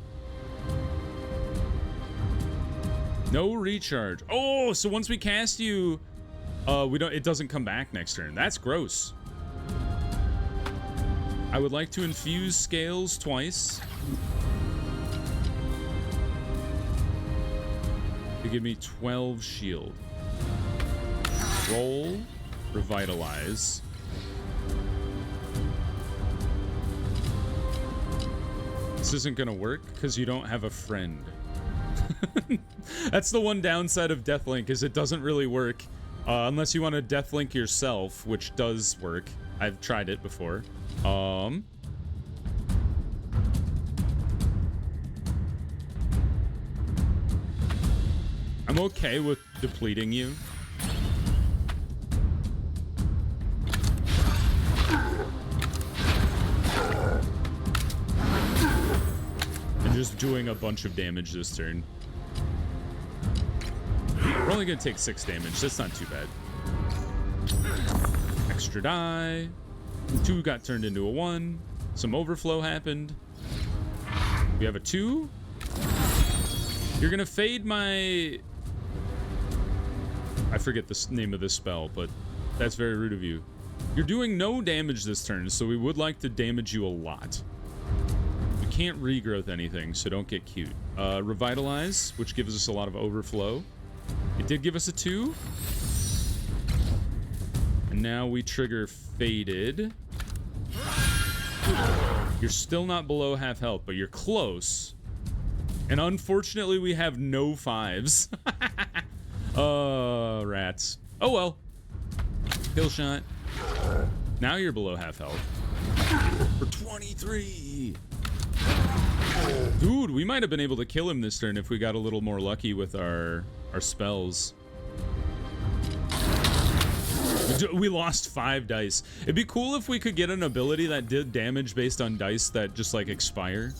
No recharge. Oh, so once we cast you, it doesn't come back next turn. That's gross. I would like to infuse Scales twice. To give me 12 shield. Roll, Revitalize. This isn't gonna work because you don't have a friend. That's the one downside of Deathlink, is it doesn't really work unless you want to Deathlink yourself, which does work. I've tried it before. I'm okay with depleting you. And just doing a bunch of damage this turn. We're only gonna take 6 damage. That's not too bad. Extra die. 2 got turned into a 1. Some overflow happened. We have a 2. You're gonna fade my... I forget the name of this spell, but that's very rude of you. You're doing no damage this turn, so we would like to damage you a lot. We can't regrowth anything, so don't get cute. Revitalize, which gives us a lot of overflow. It did give us a 2. And now we trigger Faded. You're still not below half health, but you're close. And unfortunately, we have no 5s. Rats. Oh well. Kill shot. Now you're below half health. For 23. Dude, we might have been able to kill him this turn if we got a little more lucky with our spells. We lost 5 dice. It'd be cool if we could get an ability that did damage based on dice that just like expire.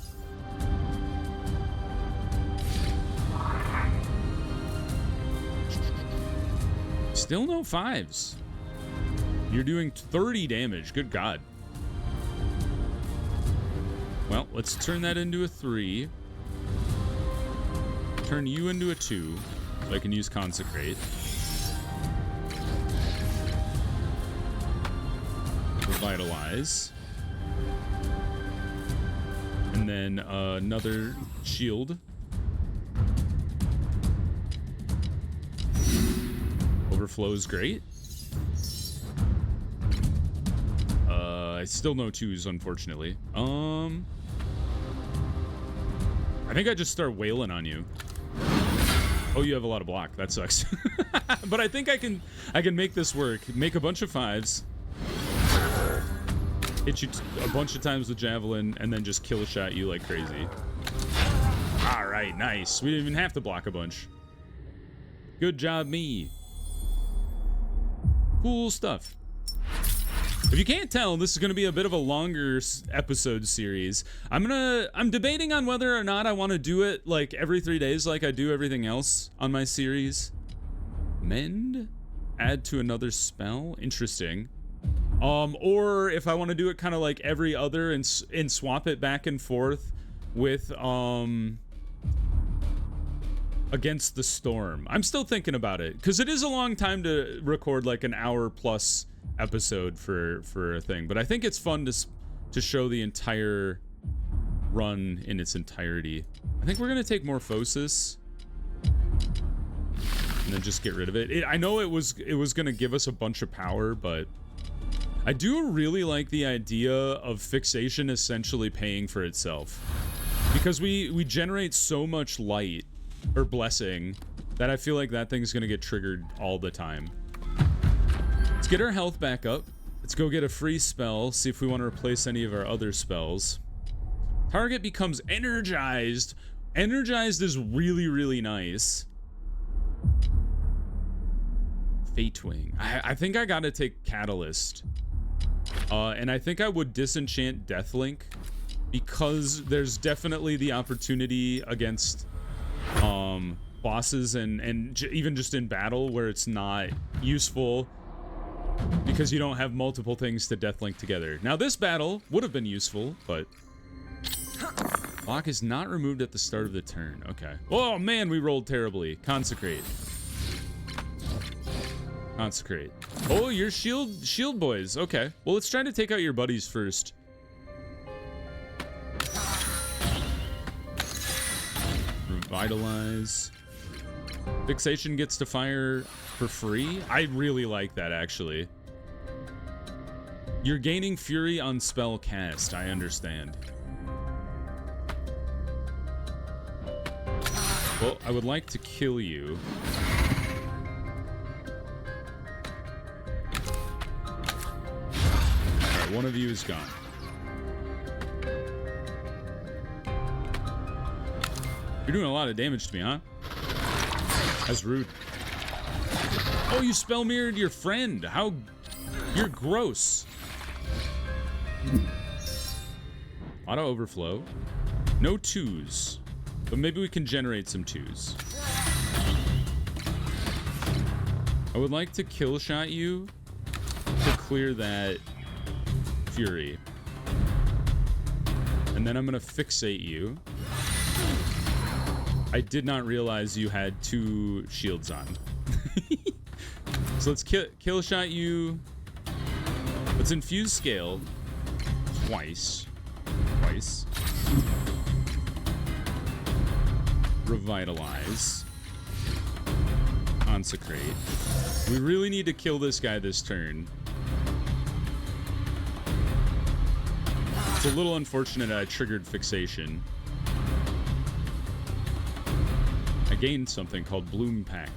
Still no 5s. You're doing 30 damage. Good God. Well, let's turn that into a 3. Turn you into a 2. So I can use Consecrate. Revitalize. And then another shield. Overflow is great. I still no twos, unfortunately. I think I just start wailing on you. Oh, you have a lot of block. That sucks. But I think I can make this work. Make a bunch of fives. Hit you a bunch of times with javelin, and then just kill shot you like crazy. All right, nice. We didn't even have to block a bunch. Good job, me. Cool stuff. If you can't tell, this is going to be a bit of a longer episode series. I'm debating on whether or not I want to do it like every 3 days like I do everything else on my series. Mend? Add to another spell? Interesting. Or if I want to do it kind of like every other and swap it back and forth with, Against the Storm. I'm still thinking about it, because it is a long time to record like an hour plus episode for a thing, but I think it's fun to show the entire run in its entirety. I think we're gonna take Morphosis and then just get rid of it. I know it was gonna give us a bunch of power, but I do really like the idea of Fixation essentially paying for itself, because we generate so much light or blessing that I feel like that thing's gonna get triggered all the time. Let's get our health back up. Let's go get a free spell, see if we want to replace any of our other spells. Target becomes energized. Energized is really, really nice. Fate Wing. I think I gotta take Catalyst. And I think I would disenchant Deathlink, because there's definitely the opportunity against bosses and even just in battle where it's not useful, because you don't have multiple things to deathlink together. Now this battle would have been useful, but block is not removed at the start of the turn. Okay. Oh man, we rolled terribly. Consecrate. Consecrate. Oh, you're shield boys. Okay. Well, let's try to take out your buddies first. Revitalize. Fixation gets to fire for free. I really like that, actually. You're gaining fury on spell cast. I understand. Well, I would like to kill you. Alright, one of you is gone. You're doing a lot of damage to me, huh? That's rude. Oh, you spell mirrored your friend. How... You're gross. Auto overflow. No twos. But maybe we can generate some twos. I would like to kill shot you to clear that fury. And then I'm gonna fixate you. I did not realize you had 2 shields on. So let's kill shot you. Let's infuse scale twice. Revitalize. Consecrate. We really need to kill this guy this turn. It's a little unfortunate I triggered Fixation. I gained something called Bloom Pact.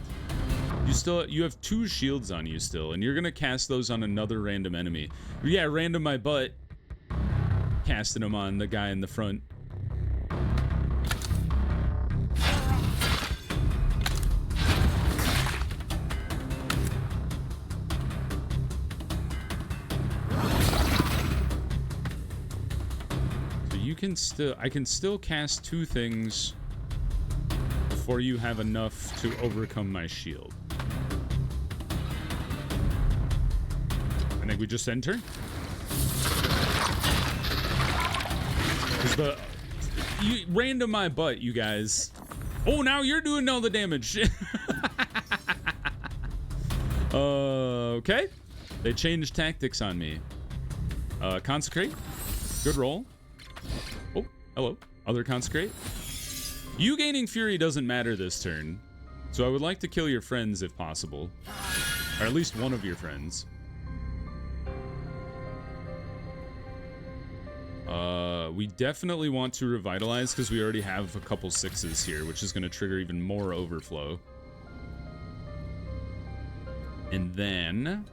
You have 2 shields on you still, and you're gonna cast those on another random enemy. Yeah, random my butt. Casting them on the guy in the front. So you can I can still cast 2 things before you have enough to overcome my shield. I think we just enter. Because you random my butt, you guys. Oh, now you're doing all the damage. Okay. They changed tactics on me. Consecrate. Good roll. Oh, Hello. Other consecrate. You gaining fury doesn't matter this turn. So I would like to kill your friends if possible. Or at least one of your friends. We definitely want to revitalize because we already have a couple 6s here, which is going to trigger even more overflow. And then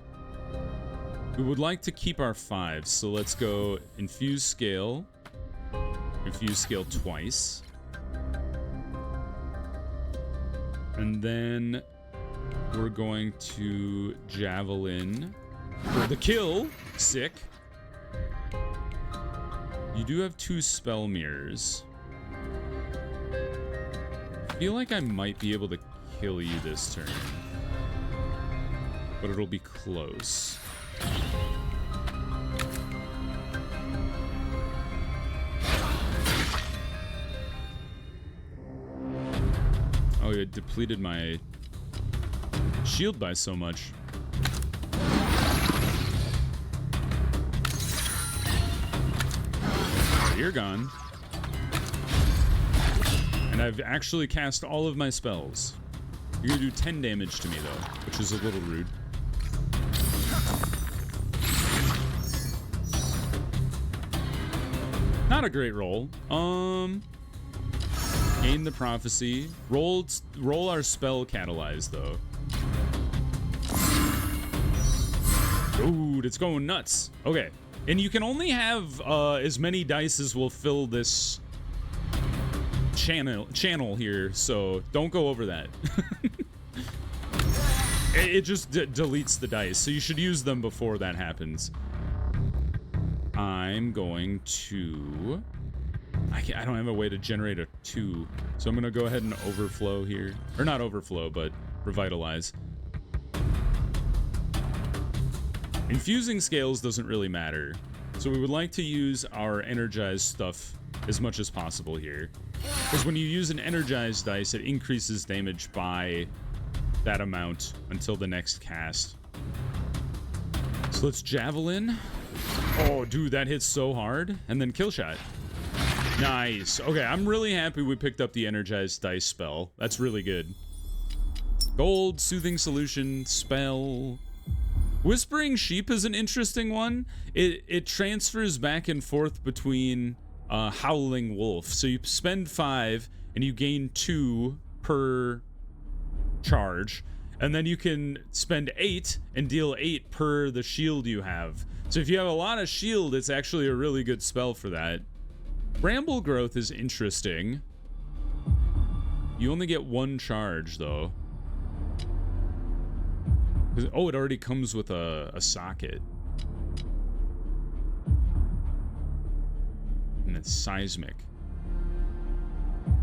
we would like to keep our 5s, so let's go infuse scale twice. And then we're going to javelin for the kill. Sick. You do have 2 spell mirrors. I feel like I might be able to kill you this turn, but it'll be close. Oh, it depleted my shield by so much. You're gone. And I've actually cast all of my spells. You're gonna do 10 damage to me, though, which is a little rude. Not a great roll. Gain the prophecy. Roll our spell catalyze, though. Dude, it's going nuts. Okay. And you can only have as many dice as will fill this channel here, so don't go over that. it just deletes the dice, so you should use them before that happens. I'm going to... I don't have a way to generate a 2, so I'm going to go ahead and overflow here. Or not overflow, but revitalize. Infusing scales doesn't really matter, so we would like to use our energized stuff as much as possible here. Because when you use an energized dice, it increases damage by that amount until the next cast. So let's javelin. Oh, dude, that hits so hard. And then kill shot. Nice. Okay, I'm really happy we picked up the energized dice spell. That's really good. Gold, soothing solution, spell. Whispering Sheep is an interesting one. It transfers back and forth between Howling Wolf. So you spend 5 and you gain 2 per charge. And then you can spend 8 and deal 8 per the shield you have. So if you have a lot of shield, it's actually a really good spell for that. Bramble Growth is interesting. You only get 1 charge, though. Oh, it already comes with a socket. And it's seismic.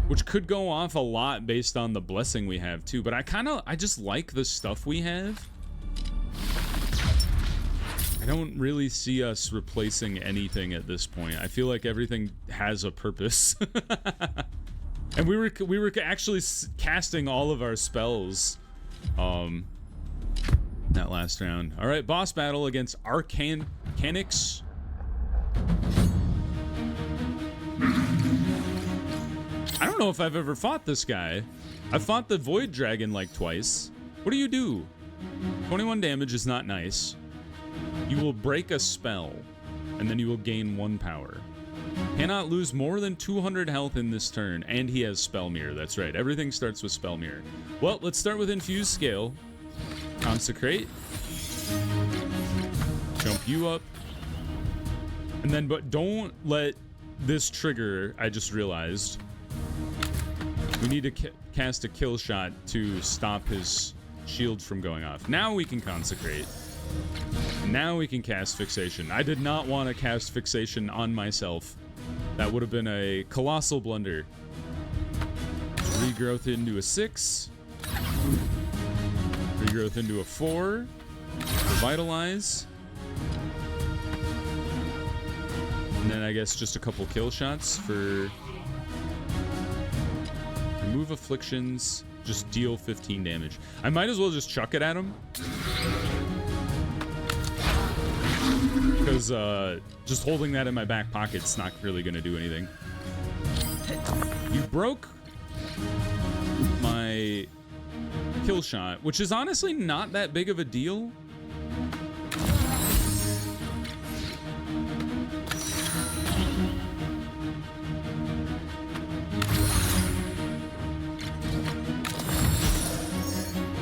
Which could go off a lot based on the blessing we have, too. But I just like the stuff we have. I don't really see us replacing anything at this point. I feel like everything has a purpose. And we were actually casting all of our spells that last round. All right, boss battle against Arcanix. I don't know if I've ever fought this guy. I've fought the Void Dragon like twice. What do you do? 21 damage is not nice. You will break a spell, and then you will gain 1 power. Cannot lose more than 200 health in this turn, and he has Spell Mirror. That's right, everything starts with Spell Mirror. Well, let's start with Infuse Scale. Consecrate. Jump you up. And then, but don't let this trigger, I just realized. We need to cast a kill shot to stop his shield from going off. Now we can consecrate. Now we can cast Fixation. I did not want to cast Fixation on myself. That would have been a colossal blunder. Regrowth into a 6. Regrowth into a 4. Revitalize. And then I guess just a couple kill shots for... Remove afflictions. Just deal 15 damage. I might as well just chuck it at him. Because just holding that in my back pocket's not really going to do anything. You broke my kill shot, which is honestly not that big of a deal.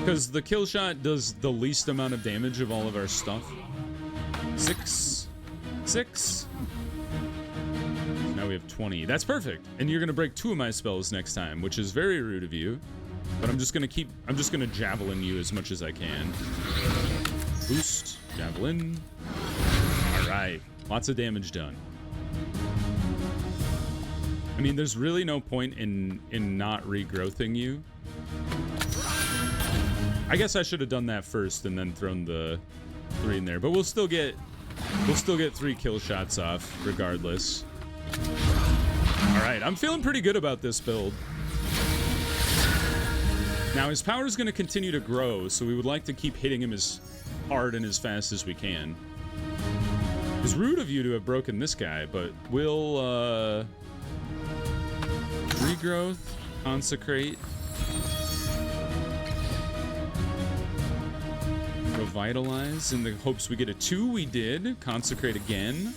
Because the kill shot does the least amount of damage of all of our stuff. 6. Now we have 20. That's perfect. And you're gonna break 2 of my spells next time, which is very rude of you. But I'm just gonna javelin you as much as I can. Boost, javelin. All right, lots of damage done. I mean, there's really no point in not regrowthing you. I guess I should have done that first and then thrown the 3 in there, but we'll still get 3 kill shots off regardless. All right, I'm feeling pretty good about this build. Now his power is going to continue to grow, so we would like to keep hitting him as hard and as fast as we can. It's rude of you to have broken this guy, but we'll regrowth, consecrate. Revitalize in the hopes we get a 2. We did. Consecrate again.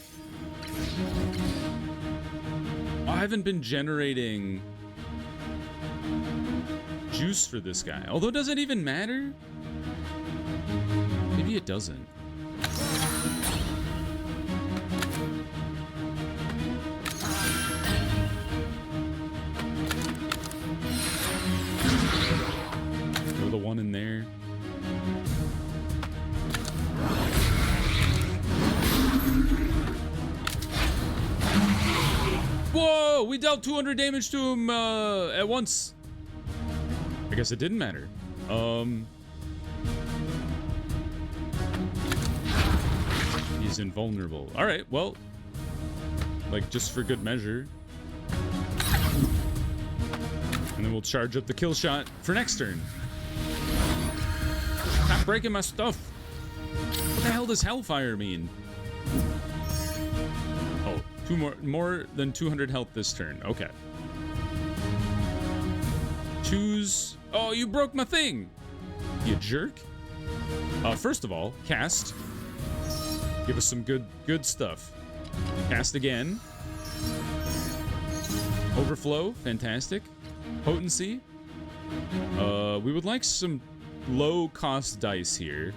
Oh, I haven't been generating juice for this guy. Although, does it even matter? Maybe it doesn't. Throw the 1 in there. Whoa! We dealt 200 damage to him at once. I guess it didn't matter. He's invulnerable. All right, well, like just for good measure. And then we'll charge up the kill shot for next turn. Stop breaking my stuff. What the hell does Hellfire mean? Oh, 2 more than 200 health this turn. Okay. Choose. Oh, you broke my thing, you jerk. First of all, cast. Give us some good stuff. Cast again. Overflow, fantastic. Potency. We would like some low-cost dice here.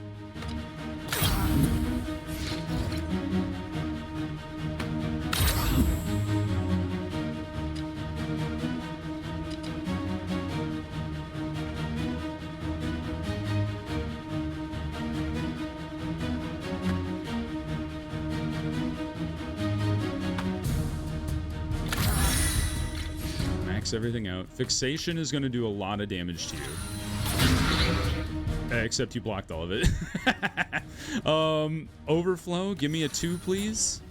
Everything out. Fixation is going to do a lot of damage to you. Except you blocked all of it. Overflow, give me a 2, please.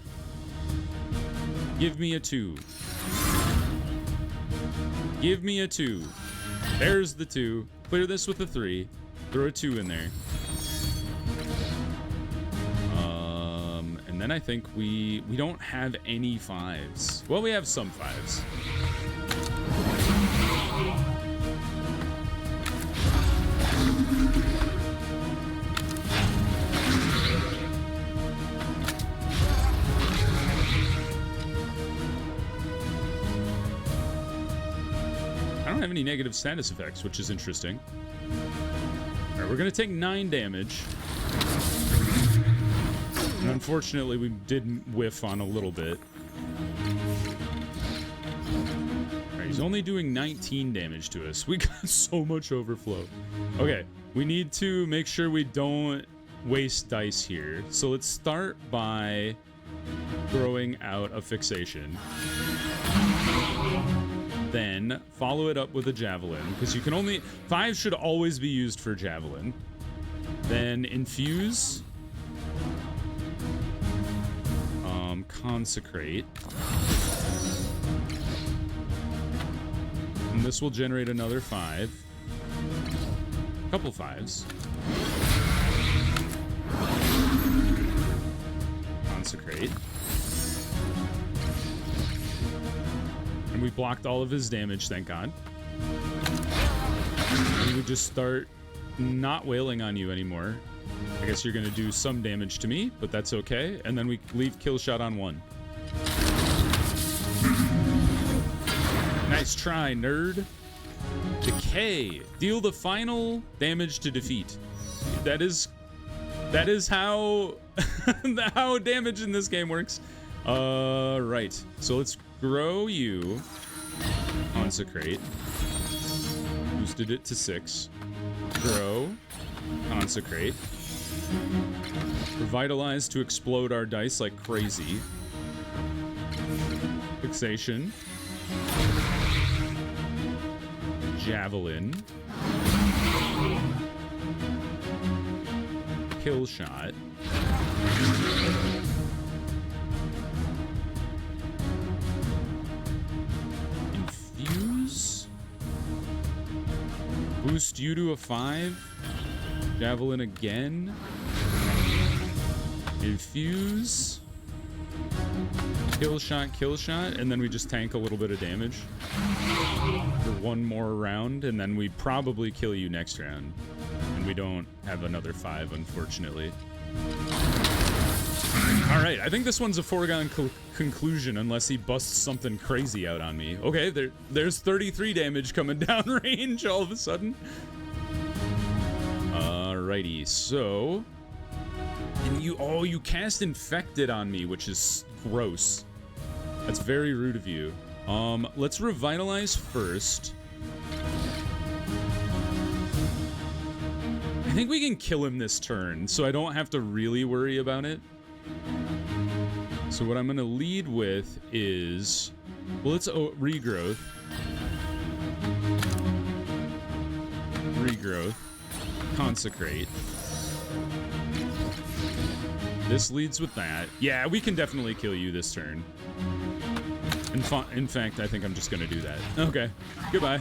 Give me a 2. Give me a 2. There's the 2. Clear this with a 3. Throw a 2 in there. And then I think we don't have any 5s. Well, we have some 5s. I don't have any negative status effects, which is interesting. All right, we're going to take 9 damage. And unfortunately, we did whiff on a little bit. All right, he's only doing 19 damage to us. We got so much overflow. Okay, we need to make sure we don't waste dice here. So let's start by throwing out a fixation. Then follow it up with a javelin, because you can only 5 should always be used for javelin. Then infuse, consecrate, and this will generate another 5, a couple 5s. Consecrate. And we blocked all of his damage, thank God. And we just start not wailing on you anymore. I guess you're gonna do some damage to me, but that's okay. And then we leave kill shot on 1. Nice try, nerd. Decay. Deal the final damage to defeat. That is how how damage in this game works. Right. So let's grow you. Consecrate. Boosted it to 6. Grow. Consecrate. Revitalize to explode our dice like crazy. Fixation. Javelin. Kill shot. Infuse. Boost you to a 5. Javelin again. Infuse. Kill shot, and then we just tank a little bit of damage for 1 more round, and then we probably kill you next round. And we don't have another 5, unfortunately. All right, I think this one's a foregone conclusion unless he busts something crazy out on me. Okay, there's 33 damage coming down range all of a sudden. Alrighty, so... And you cast Infected on me, which is gross. That's very rude of you. Let's revitalize first. I think we can kill him this turn, so I don't have to really worry about it. So what I'm gonna lead with is... Well, let's regrowth. Regrowth. Consecrate. This leads with that. Yeah, we can definitely kill you this turn. In fact, I think I'm just gonna do that. Okay, goodbye.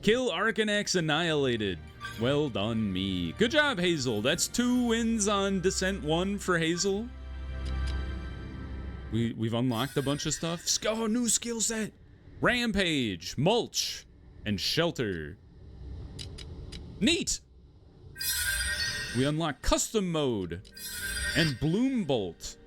Kill Arcanex annihilated. Well done, me. Good job, Hazel. That's 2 wins on Descent 1 for Hazel. We've unlocked a bunch of stuff. Oh, new skill set. Rampage, Mulch, and Shelter. Neat. We unlock Custom Mode and Bloom Bolt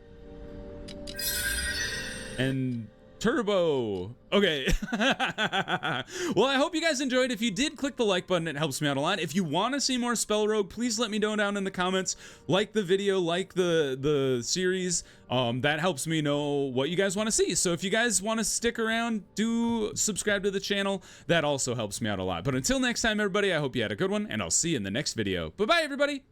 and Turbo. Okay. Well, I hope you guys enjoyed. If you did, click the like button. It helps me out a lot. If you want to see more SpellRogue, please let me know down in the comments. Like the video, like the series. That helps me know what you guys want to see. So if you guys want to stick around, do subscribe to the channel. That also helps me out a lot. But until next time, everybody, I hope you had a good one, and I'll see you in the next video. Bye-bye, everybody.